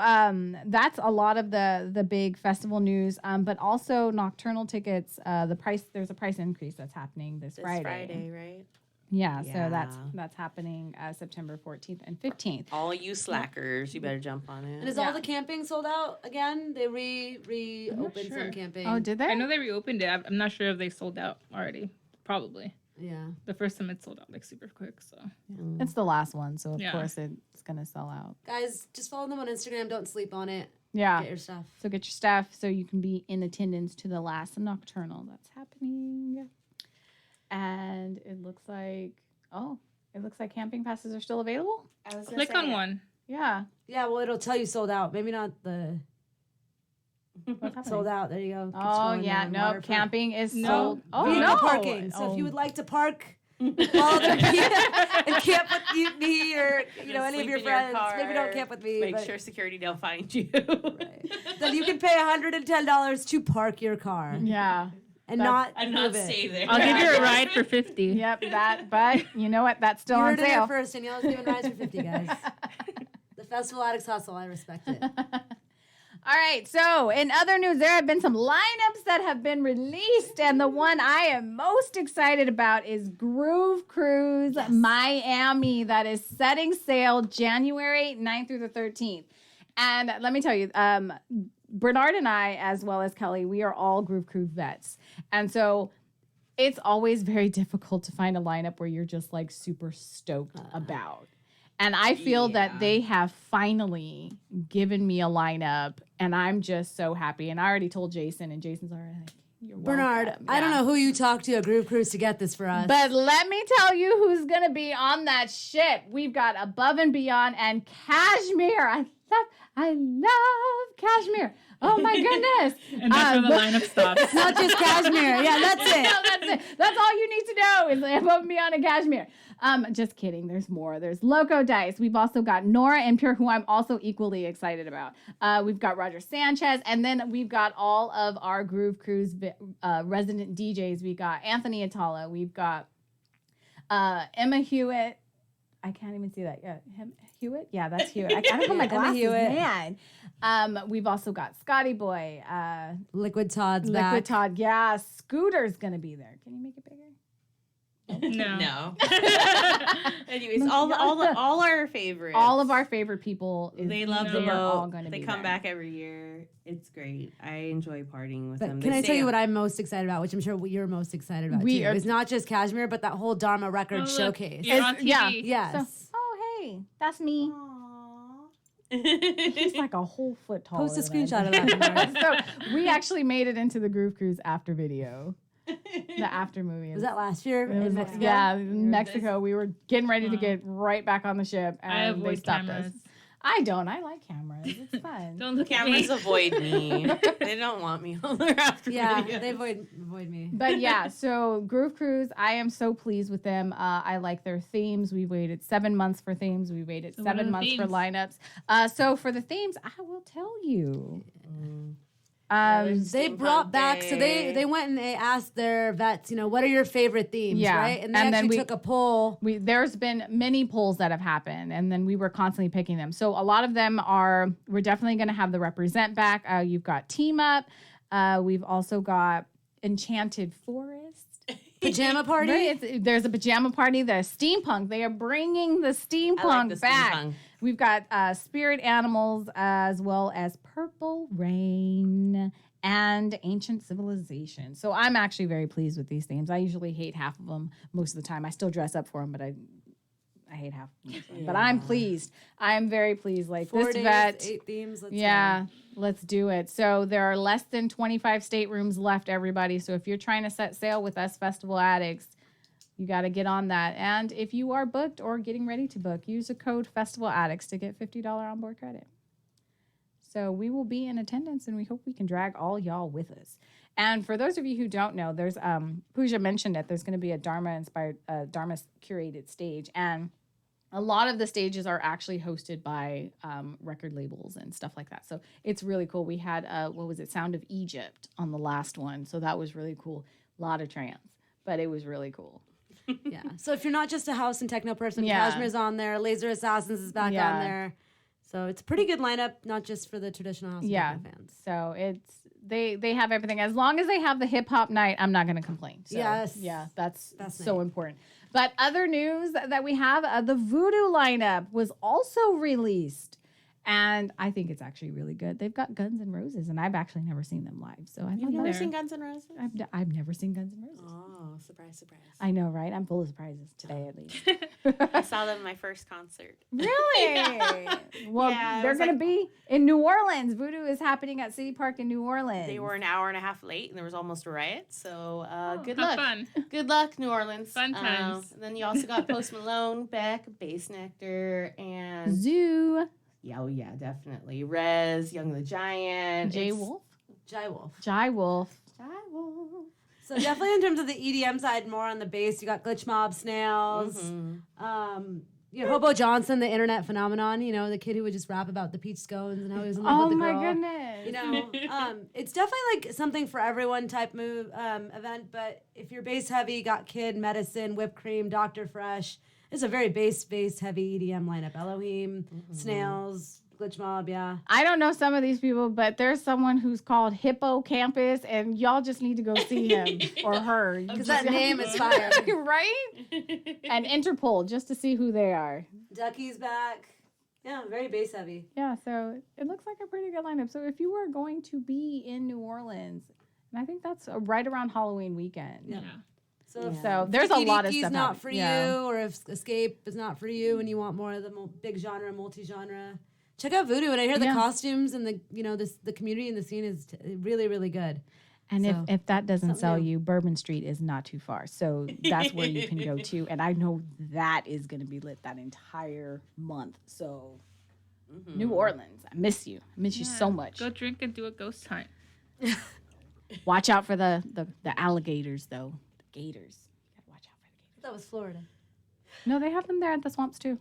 that's a lot of the big festival news, but also nocturnal tickets. There's a price increase that's happening this This Friday. Friday, right? Yeah, so Yeah. that's happening September 14th and 15th. All you slackers, you better jump on And it. is all the camping sold out again? They reopened sure. some camping. Oh, did they? I know they reopened it. I'm not sure if they sold out already. Probably. Yeah. The first time it sold out like super quick. So It's the last one, so of Yeah. course it's gonna sell out. Guys, just follow them on Instagram. Don't sleep on it. Yeah. Get your stuff. So get your stuff so you can be in attendance to the last nocturnal that's happening. And it looks like camping passes are still available. click on one. Yeah. Yeah, well, it'll tell you sold out. Maybe not the What's happening? sold out. There you go. Keep Oh scrolling yeah, down. no, Waterfront. camping is No. sold. Oh Vehicle no, parking. So if you Oh. would like to park while they're and camp with me or any of Sleep your in friends, car, maybe don't camp with me. Make but, sure security don't find you. Right. Then you can pay $110 to park your car Yeah. and not and move not it. stay there. I'll give you a ride for 50. Yep, but you know what? That's still You on heard it here sale. first. Danielle's giving rides for 50, guys. The Festival Addicts hustle. I respect it. All right, so in other news, there have been some lineups that have been released, and the one I am most excited about is Groove Cruise Miami, that is setting sail January 9th through the 13th. And let me tell you, Bernard and I, as well as Kelly, we are all Groove Cruise vets. And so it's always very difficult to find a lineup where you're just like super stoked about. And I feel that they have finally given me a lineup, and I'm just so happy. And I already told Jason, and Jason's already like, you're Bernard, welcome. I don't Yeah. know who you talked to at Groove Cruise to get this for us. But let me tell you who's going to be on that ship. We've got Above and Beyond and Cashmere. I love Cashmere. Oh my goodness. And that's where the lineup stops. not just Cashmere. Yeah, that's it. No, that's it. That's all you need to know is Above and Beyond and Cashmere. Just kidding. There's more. There's Loco Dice. We've also got Nora and Pure, who I'm also equally excited about. We've got Roger Sanchez, and then we've got all of our Groove Cruise resident DJs. We got Anthony Atala. We've got Emma Hewitt. I can't even see that. Yeah, Hewitt. Yeah, that's Hewitt. I gotta put my Emma glasses, Hewitt. man. We've also got Scotty Boy. Liquid Todd's Liquid back. Todd. Yeah, Scooter's gonna be there. Can you make it bigger? No. No. Anyways, all our favorites. All of our favorite people. They love they the are all boat. gonna They be come there. back every year. It's great. I enjoy partying with them. But can They I tell stay you up. what I'm most excited about, which I'm sure you're most excited about We too? are- It's not just Cashmere, but that whole Dharma Record Oh, look, showcase. You're on TV. Yeah. Yes. So, oh hey, that's me. Aw. She's like a whole foot taller. Post a than I screenshot am. of that. Bernard. So we actually made it into the Groove Cruise after video, the after movie. Was that last year It was, in Mexico? yeah, in Mexico. We were getting ready to Wow. get right back on the ship, and I they avoid stopped cameras. us. I don't. I like cameras. It's fun. Don't look at Cameras me. avoid me. They don't want me on their after Yeah, videos. they avoid me. But yeah, so Groove Cruise, I am so pleased with them. I like their themes. We waited 7 months for themes. We waited So what are 7 the months for themes? lineups. So for the themes, I will tell you. there's They Steampunk brought back, so Day. they went and they asked their vets, what are your favorite themes, Yeah, right? And they and then actually we- took a poll. There's been many polls that have happened, and then we were constantly picking them. So a lot of them we're definitely going to have the Represent back. You've got Team Up. We've also got Enchanted Forest. Pajama party. Right? There's a pajama party. There's steampunk. They are bringing the steampunk I like the back. steampunk. We've got spirit animals as well as Purple Rain and Ancient Civilization. So I'm actually very pleased with these themes. I usually hate half of them most of the time. I still dress up for them, but I hate half of them. But I'm pleased. I'm very pleased. Like 4 this days, vet. 8 themes. Let's Yeah, go. let's do it. So there are less than 25 staterooms left, everybody. So if you're trying to set sail with us Festival Addicts, you got to get on that. And if you are booked or getting ready to book, use a code Festival Addicts to get $50 onboard credit. So we will be in attendance, and we hope we can drag all y'all with us. And for those of you who don't know, there's Pooja mentioned it. There's going to be a Dharma-inspired, Dharma-curated stage, and a lot of the stages are actually hosted by record labels and stuff like that. So it's really cool. We had, Sound of Egypt on the last one. So that was really cool. A lot of trance, but it was really cool. Yeah. So if you're not just a house and techno person, Yeah. Cashmere's on there. Laser Assassins is back Yeah. on there. So it's a pretty good lineup, not just for the traditional house and Yeah. techno fans. So they have everything. As long as they have the hip hop night, I'm not going to complain. So, Yes. yeah, that's so nice. important. But other news that we have, the Voodoo lineup was also released. And I think it's actually really good. They've got Guns N' Roses, and I've actually never seen them live. So I You've thought never that- seen Guns N' Roses? I've never seen Guns N' Roses. Oh, surprise, surprise. I know, right? I'm full of surprises today, at least. I saw them in my first concert. Really? Well, Yeah, it they're was going to like- be in New Orleans. Voodoo is happening at City Park in New Orleans. They were an hour and a half late, and there was almost a riot. So good have luck. fun. Good luck, New Orleans. Fun times. And then you also got Post Malone, Beck, Bass Nectar, and Zoo. yeah, oh yeah, definitely. Rez, Young the Giant, Jay It's- Wolf. Jai Wolf. Jai Wolf. Jai Wolf. So definitely in terms of the EDM side, more on the bass, you got Glitch Mob, Snails, Mhm. Hobo Johnson, the internet phenomenon, you know, the kid who would just rap about the peach scones and how he was in love Oh with the my girl. goodness. You know, it's definitely like something for everyone type event. But if you're bass heavy, got Kid, Medicine, Whipped Cream, Dr. Fresh. It's a very bass heavy EDM lineup. Elohim, Snails, Glitch Mob, yeah. I don't know some of these people, but there's someone who's called Hippocampus, and y'all just need to go see him or her. Because that name is fire. Right? And Interpol, just to see who they are. Ducky's back. Yeah, very bass heavy. Yeah, so it looks like a pretty good lineup. So if you were going to be in New Orleans, and I think that's right around Halloween weekend. Yeah. So if there's a lot of Tiki-Tiki's stuff not out- for yeah. you, or if Escape is not for you, and you want more of the big genre, multi-genre, check out Voodoo. And I hear the Yeah. costumes and the community and the scene is really, really good. And So, if that doesn't something sell new. you, Bourbon Street is not too far. So that's where you can go to. And I know that is going to be lit that entire month. So New Orleans, I miss you. I miss you so much. Go drink and do a ghost hunt. Watch out for the alligators, though. The gators. You gotta watch out for the gators. That was Florida. No, they have them there at the swamps, too.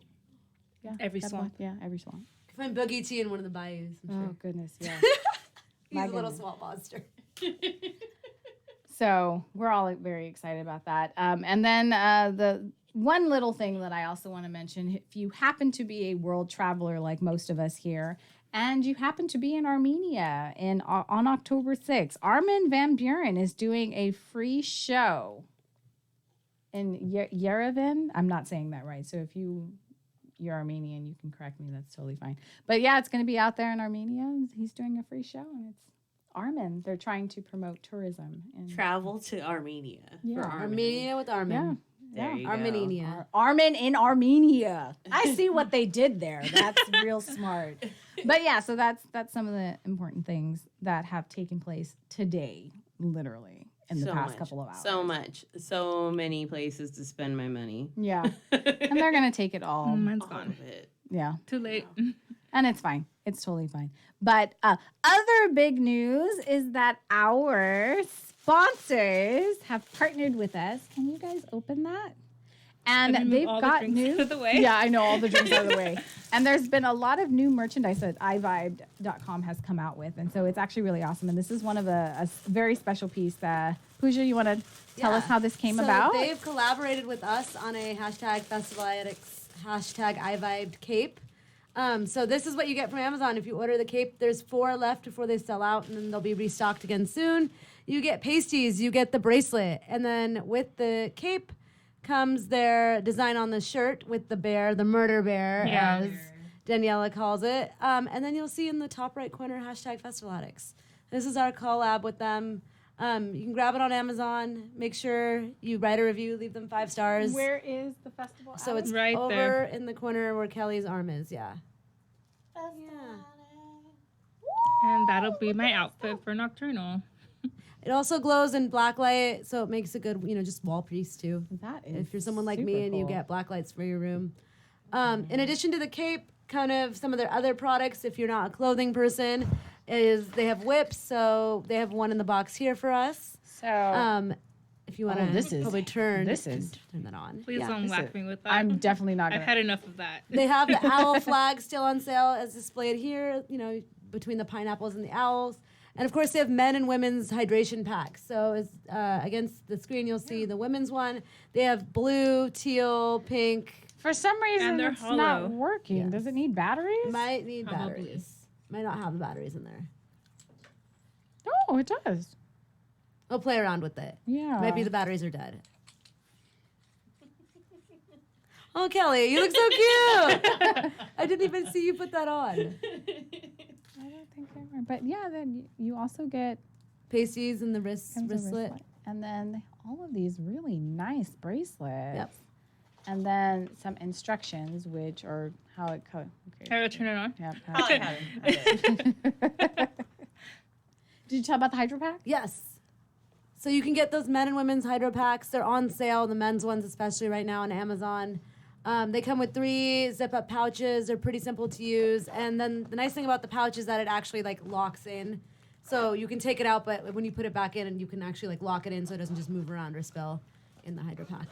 Yeah, Every that swamp? one. Yeah, every swamp. You can find Boogie T in one of the bayous. I'm Oh, sure. goodness, yeah. He's my a little goodness. swamp monster. So we're all very excited about that. And then the one little thing that I also want to mention, if you happen to be a world traveler like most of us here, and you happen to be in Armenia on October 6th, Armin van Buren is doing a free show in Yerevan. I'm not saying that right. So if you're Armenian, you can correct me. That's totally fine. But yeah, it's going to be out there in Armenia. He's doing a free show, and it's Armin. They're trying to promote tourism. And Travel to Armenia. Yeah. For Armin. Armenia with Armin. There you go. Armenia. Armin in Armenia. I see what they did there. That's real smart. But yeah, so that's some of the important things that have taken place today, literally, in the So past much, couple of hours. So much. So many places to spend my money. Yeah. And they're going to take it all. Mine's All gone. of it. Yeah. Too late. And it's fine. It's totally fine. But other big news is that our sponsors have partnered with us. Can you guys open that? And Let me move they've all the got drinks new. out of the way. Yeah, I know all the drinks out of the way. And there's been a lot of new merchandise that iVibed.com has come out with, and so it's actually really awesome. And this is one of a very special piece. Pooja, you want to tell us how this came so about? They've collaborated with us on a hashtag Festival Addicts hashtag iVibed cape. So this is what you get from Amazon. If you order the cape, there's 4 left before they sell out, and then they'll be restocked again soon. You get pasties, you get the bracelet, and then with the cape comes their design on the shirt with the bear, the murder bear, Yeah. as Daniela calls it. And then you'll see in the top right corner hashtag Festival Addicts. This is our collab with them. You can grab it on Amazon. Make sure you write a review, leave them 5 stars. Where is the festival? So it's Right over there. in the corner where Kelly's arm is, yeah. And that'll be my outfit for Nocturnal. It also glows in black light, so it makes a good, just wall piece too. That is If you're someone like me super and you cool. get black lights for your room. In addition to the cape, kind of some of their other products, if you're not a clothing person, is they have whips. So they have one in the box here for us. So If you want Oh, to this is- probably turn this is- turn that on. Please Yeah. don't this whack is- me with that. I'm definitely not I've gonna. had enough of that. They have the owl flag still on sale as displayed here, between the pineapples and the owls. And of course, they have men and women's hydration packs. So it's, against the screen, you'll see the women's one. They have blue, teal, pink. For some reason, they're it's hollow. not working. Yes. Does it need batteries? Might need Probably. batteries. Might not have the batteries in there. Oh, it does. We'll play around with it. Yeah. Maybe the batteries are dead. Oh, Kelly, you look so cute. I didn't even see you put that on. I don't think they were. But yeah, then you also get Pasties and the comes a wristlet. and then all of these really nice bracelets. Yep. And then some instructions, which are how it okay. How to turn it on? Yep. Oh, I have it. Did you tell about the Hydro Pack? Yes. So you can get those men and women's hydro packs. They're on sale, the men's ones especially right now on Amazon. They come with 3 zip-up pouches. They're pretty simple to use. And then the nice thing about the pouch is that it actually like locks in. So you can take it out, but when you put it back in, and you can actually like lock it in so it doesn't just move around or spill in the hydro pack.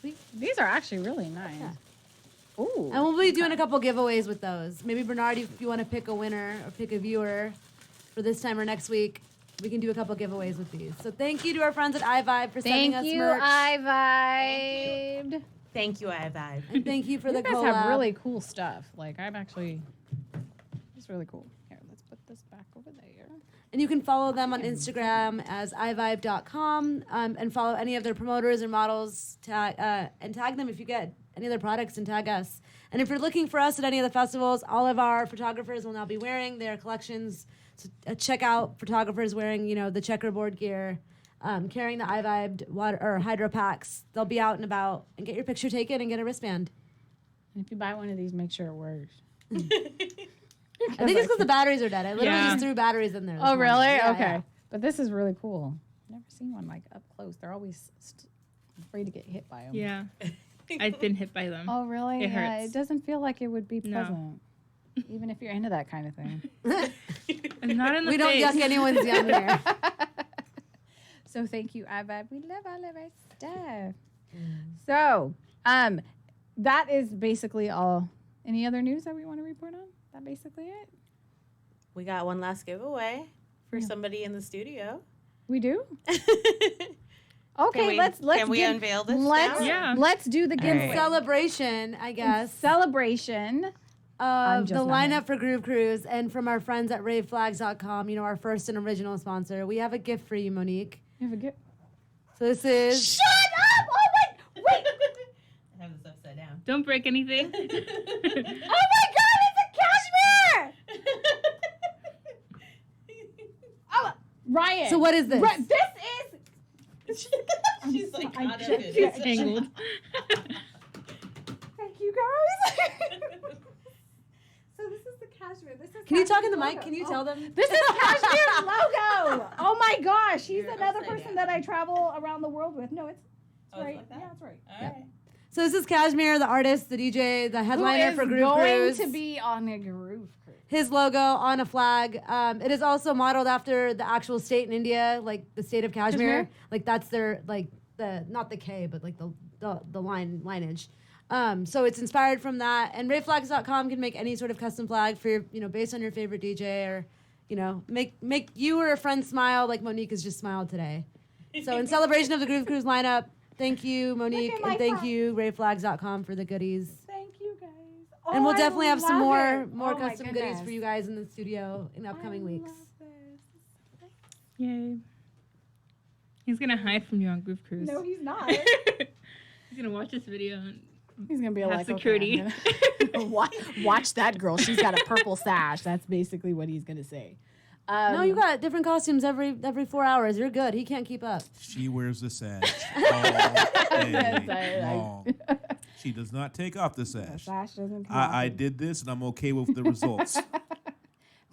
Sweet. These are actually really nice. Yeah. Ooh. And we'll be doing a couple giveaways with those. Maybe Bernard, if you want to pick a winner or pick a viewer for this time or next week, we can do a couple giveaways with these. So thank you to our friends at iVibe for sending Thank us you, merch. iVibed. Thank you, I vibe. And thank you for You the guys collab. have really cool stuff. Like I'm actually, it's really cool. Here, let's put this back over there. And you can follow them on Instagram as ivibe.com and follow any of their promoters or models and tag them if you get any of their products and tag us. And if you're looking for us at any of the festivals, all of our photographers will now be wearing their collections. So check out photographers wearing, the checkerboard gear, carrying the iVibed water or hydro packs. They'll be out and about and get your picture taken and get a wristband. And if you buy one of these, make sure it works. I think it's because the batteries are dead. I literally Yeah. just threw batteries in there. this Oh, morning. really? Yeah, Okay. yeah. But this is really cool. I've never seen one like up close. They're always afraid to get hit by them. Yeah. I've been hit by them. Oh, really? It Yeah, hurts. it doesn't feel like it would be No. pleasant. Even if you're into that kind of thing. And not in the We don't face. yuck anyone's yum here. So thank you, iVibe. We love all of our stuff. So, that is basically all. Any other news that we want to report on? That basically it? We got one last giveaway for somebody in the studio. We do? Okay, let's can we unveil this Let's now? Yeah. let's do the All giveaway. right. Celebration, I In guess, celebration. I'm of just the not lineup here. for Groove Cruise and from our friends at raveflags.com, our first and original sponsor. We have a gift for you, Monique. You have a gift. So this is... Shut up! Oh my! Wait! I have this upside down. Don't break anything. Oh my God! It's a cashmere! Oh, Ryan. So what is this? This is. She's like, I caught up just- in It's it. tangled. Thank you guys. So this is the cashmere. This is. Can you talk in the Cashmere's mic? logo. Can you Oh, tell them? This is Cashmere's logo. Oh my gosh, she's You're another upside person down. that I travel around the world with. No, it's Oh, it's right. like that? Yeah, it's right. All right. So this is Cashmere, the artist, the DJ, the Who headliner is for Groove going Cruise. to be on a Groove Cruise? His logo on a flag. It is also modeled after the actual state in India, like the state of Kashmir. Kashmir? Like that's their not the K, but like the lineage. So it's inspired from that. And raveflags.com can make any sort of custom flag for your, based on your favorite DJ or, make you or a friend smile like Monique has just smiled today. So in celebration of the Groove Cruise lineup, thank you, Monique, at my and thank flag. you, raveflags.com for the goodies. Thank you guys. And we'll definitely have some more Oh, custom goodies for you guys in the studio in upcoming weeks. Yay. He's gonna hide from you on Groove Cruise. No, he's not. He's gonna watch this video and He's gonna be have like security. Okay, I'm gonna- watch that girl. She's got a purple sash. That's basically what he's gonna say. No, you got different costumes every 4 hours. You're good. He can't keep up. She wears the sash all day Yes, I- long. She does not take off the The sash. sash doesn't come I off. did this, and I'm okay with the results.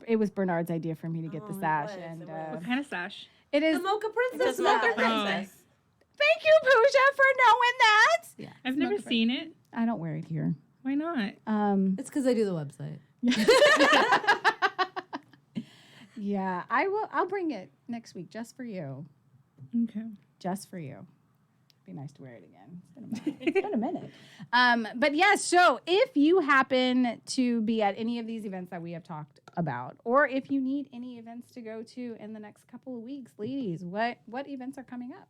It was Bernard's idea for me to get the Oh, it sash, was, and it was. what kind of sash? it is. The Mocha It's Princess. a smoker Mocha princess. Thank you, Pooja, for knowing that. I've never Smoke seen it. I don't wear it here. Why not? It's because I do the website. Yeah, I will. I'll bring it next week just for you. Okay. Just for you. Be nice to wear it again. It's been a minute. But yes, so if you happen to be at any of these events that we have talked about, or if you need any events to go to in the next couple of weeks, ladies, what events are coming up?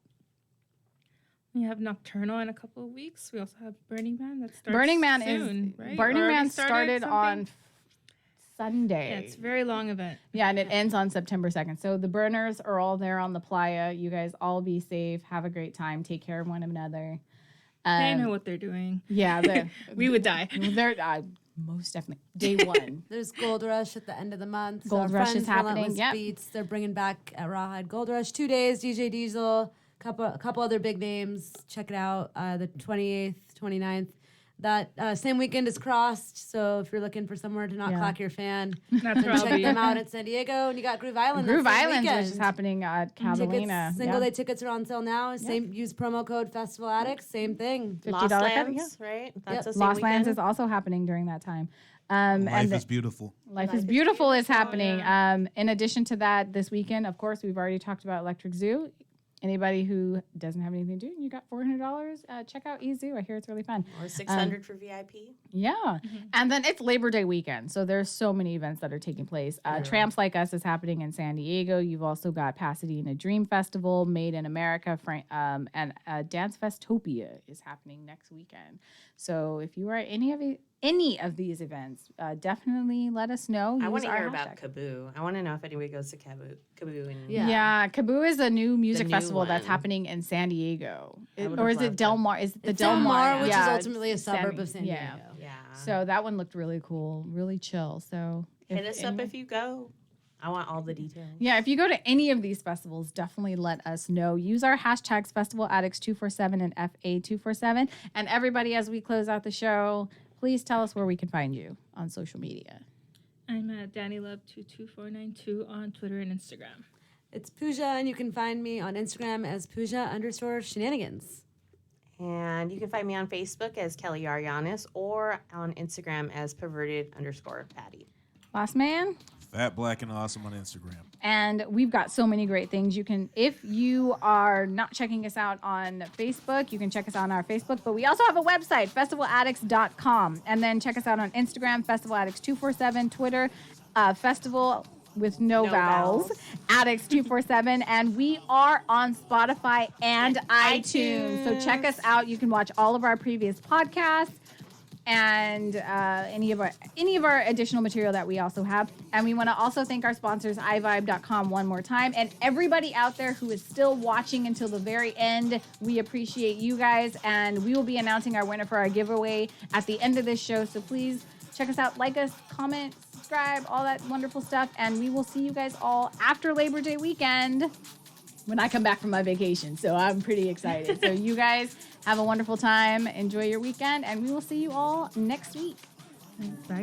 We have Nocturnal in a couple of weeks. We also have Burning Man that starts Burning Man soon, is right? Burning Or already Man started on something? Sunday. Yeah, it's a very long event. Yeah, and it ends on September 2nd. So the burners are all there on the playa. You guys all be safe. Have a great time. Take care of one another. They know what they're doing. Yeah, We would die. they're most definitely day one. There's Gold Rush at the end of the month. Gold our Rush is friends, happening, Relentless yep. Beats, they're bringing back at Rawhide Gold Rush 2 days. DJ Diesel, a couple other big names. Check it out. The 28th, 29th. That same weekend is Crossed. So if you're looking for somewhere to not Yeah. clock your fan, That's where I'll check be. them out at San Diego. And you got Groove Island. Groove that same Island, weekend. which is happening at Catalina. Single day tickets are on sale now. Same, use promo code Festival Addicts. Same thing. $50 Lost credit, Lands, right? That's the same Lost weekend. Lands is also happening during that time. Life is beautiful. Life is Beautiful is happening. In addition to that, this weekend, of course, we've already talked about Electric Zoo. Anybody who doesn't have anything to do and you got $400, check out eZoo. I hear it's really fun. Or 600 for VIP. Yeah. And then it's Labor Day weekend. So there's so many events that are taking place. Tramps Like Us is happening in San Diego. You've also got Pasadena Dream Festival, Made in America, and Dance Festopia is happening next weekend. So if you are at any of these events, definitely let us know. I want Use to our hear about hashtag. Kaboo. I want to know if anybody goes to Kaboo. And Yeah, Kaboo is a new music new festival that's one. happening in San Diego. would've Or is it loved Del it. Mar? Is it the It's Del Mar? which Yeah, is ultimately a suburb of San Diego. yeah. Yeah. So that one looked really cool, really chill. So Hit us up if you go. I want all the details. yeah, if you go to any of these festivals, definitely let us know. Use our hashtags Festival Addicts 247 and FA247. And everybody, as we close out the show, please tell us where we can find you on social media. I'm at DannyLove22492 on Twitter and Instagram. It's Pooja, and you can find me on Instagram as Pooja_shenanigans. And you can find me on Facebook as Kelly Arianis or on Instagram as perverted_Patty. Last man. Fat, Black, and Awesome on Instagram. And we've got so many great things. You can, if you are not checking us out on Facebook, you can check us out on our Facebook. But we also have a website, festivaladdicts.com. And then check us out on Instagram, FestivalAddicts247, Twitter, Festival with no vowels, Addicts247. And we are on Spotify and iTunes. So check us out. You can watch all of our previous podcasts and any of our additional material that we also have. And we want to also thank our sponsors, iVibe.com, one more time. And everybody out there who is still watching until the very end, we appreciate you guys. And we will be announcing our winner for our giveaway at the end of this show. So please check us out, like us, comment, subscribe, all that wonderful stuff. And we will see you guys all after Labor Day weekend when I come back from my vacation. So I'm pretty excited. So you guys have a wonderful time. Enjoy your weekend. And we will see you all next week. Bye.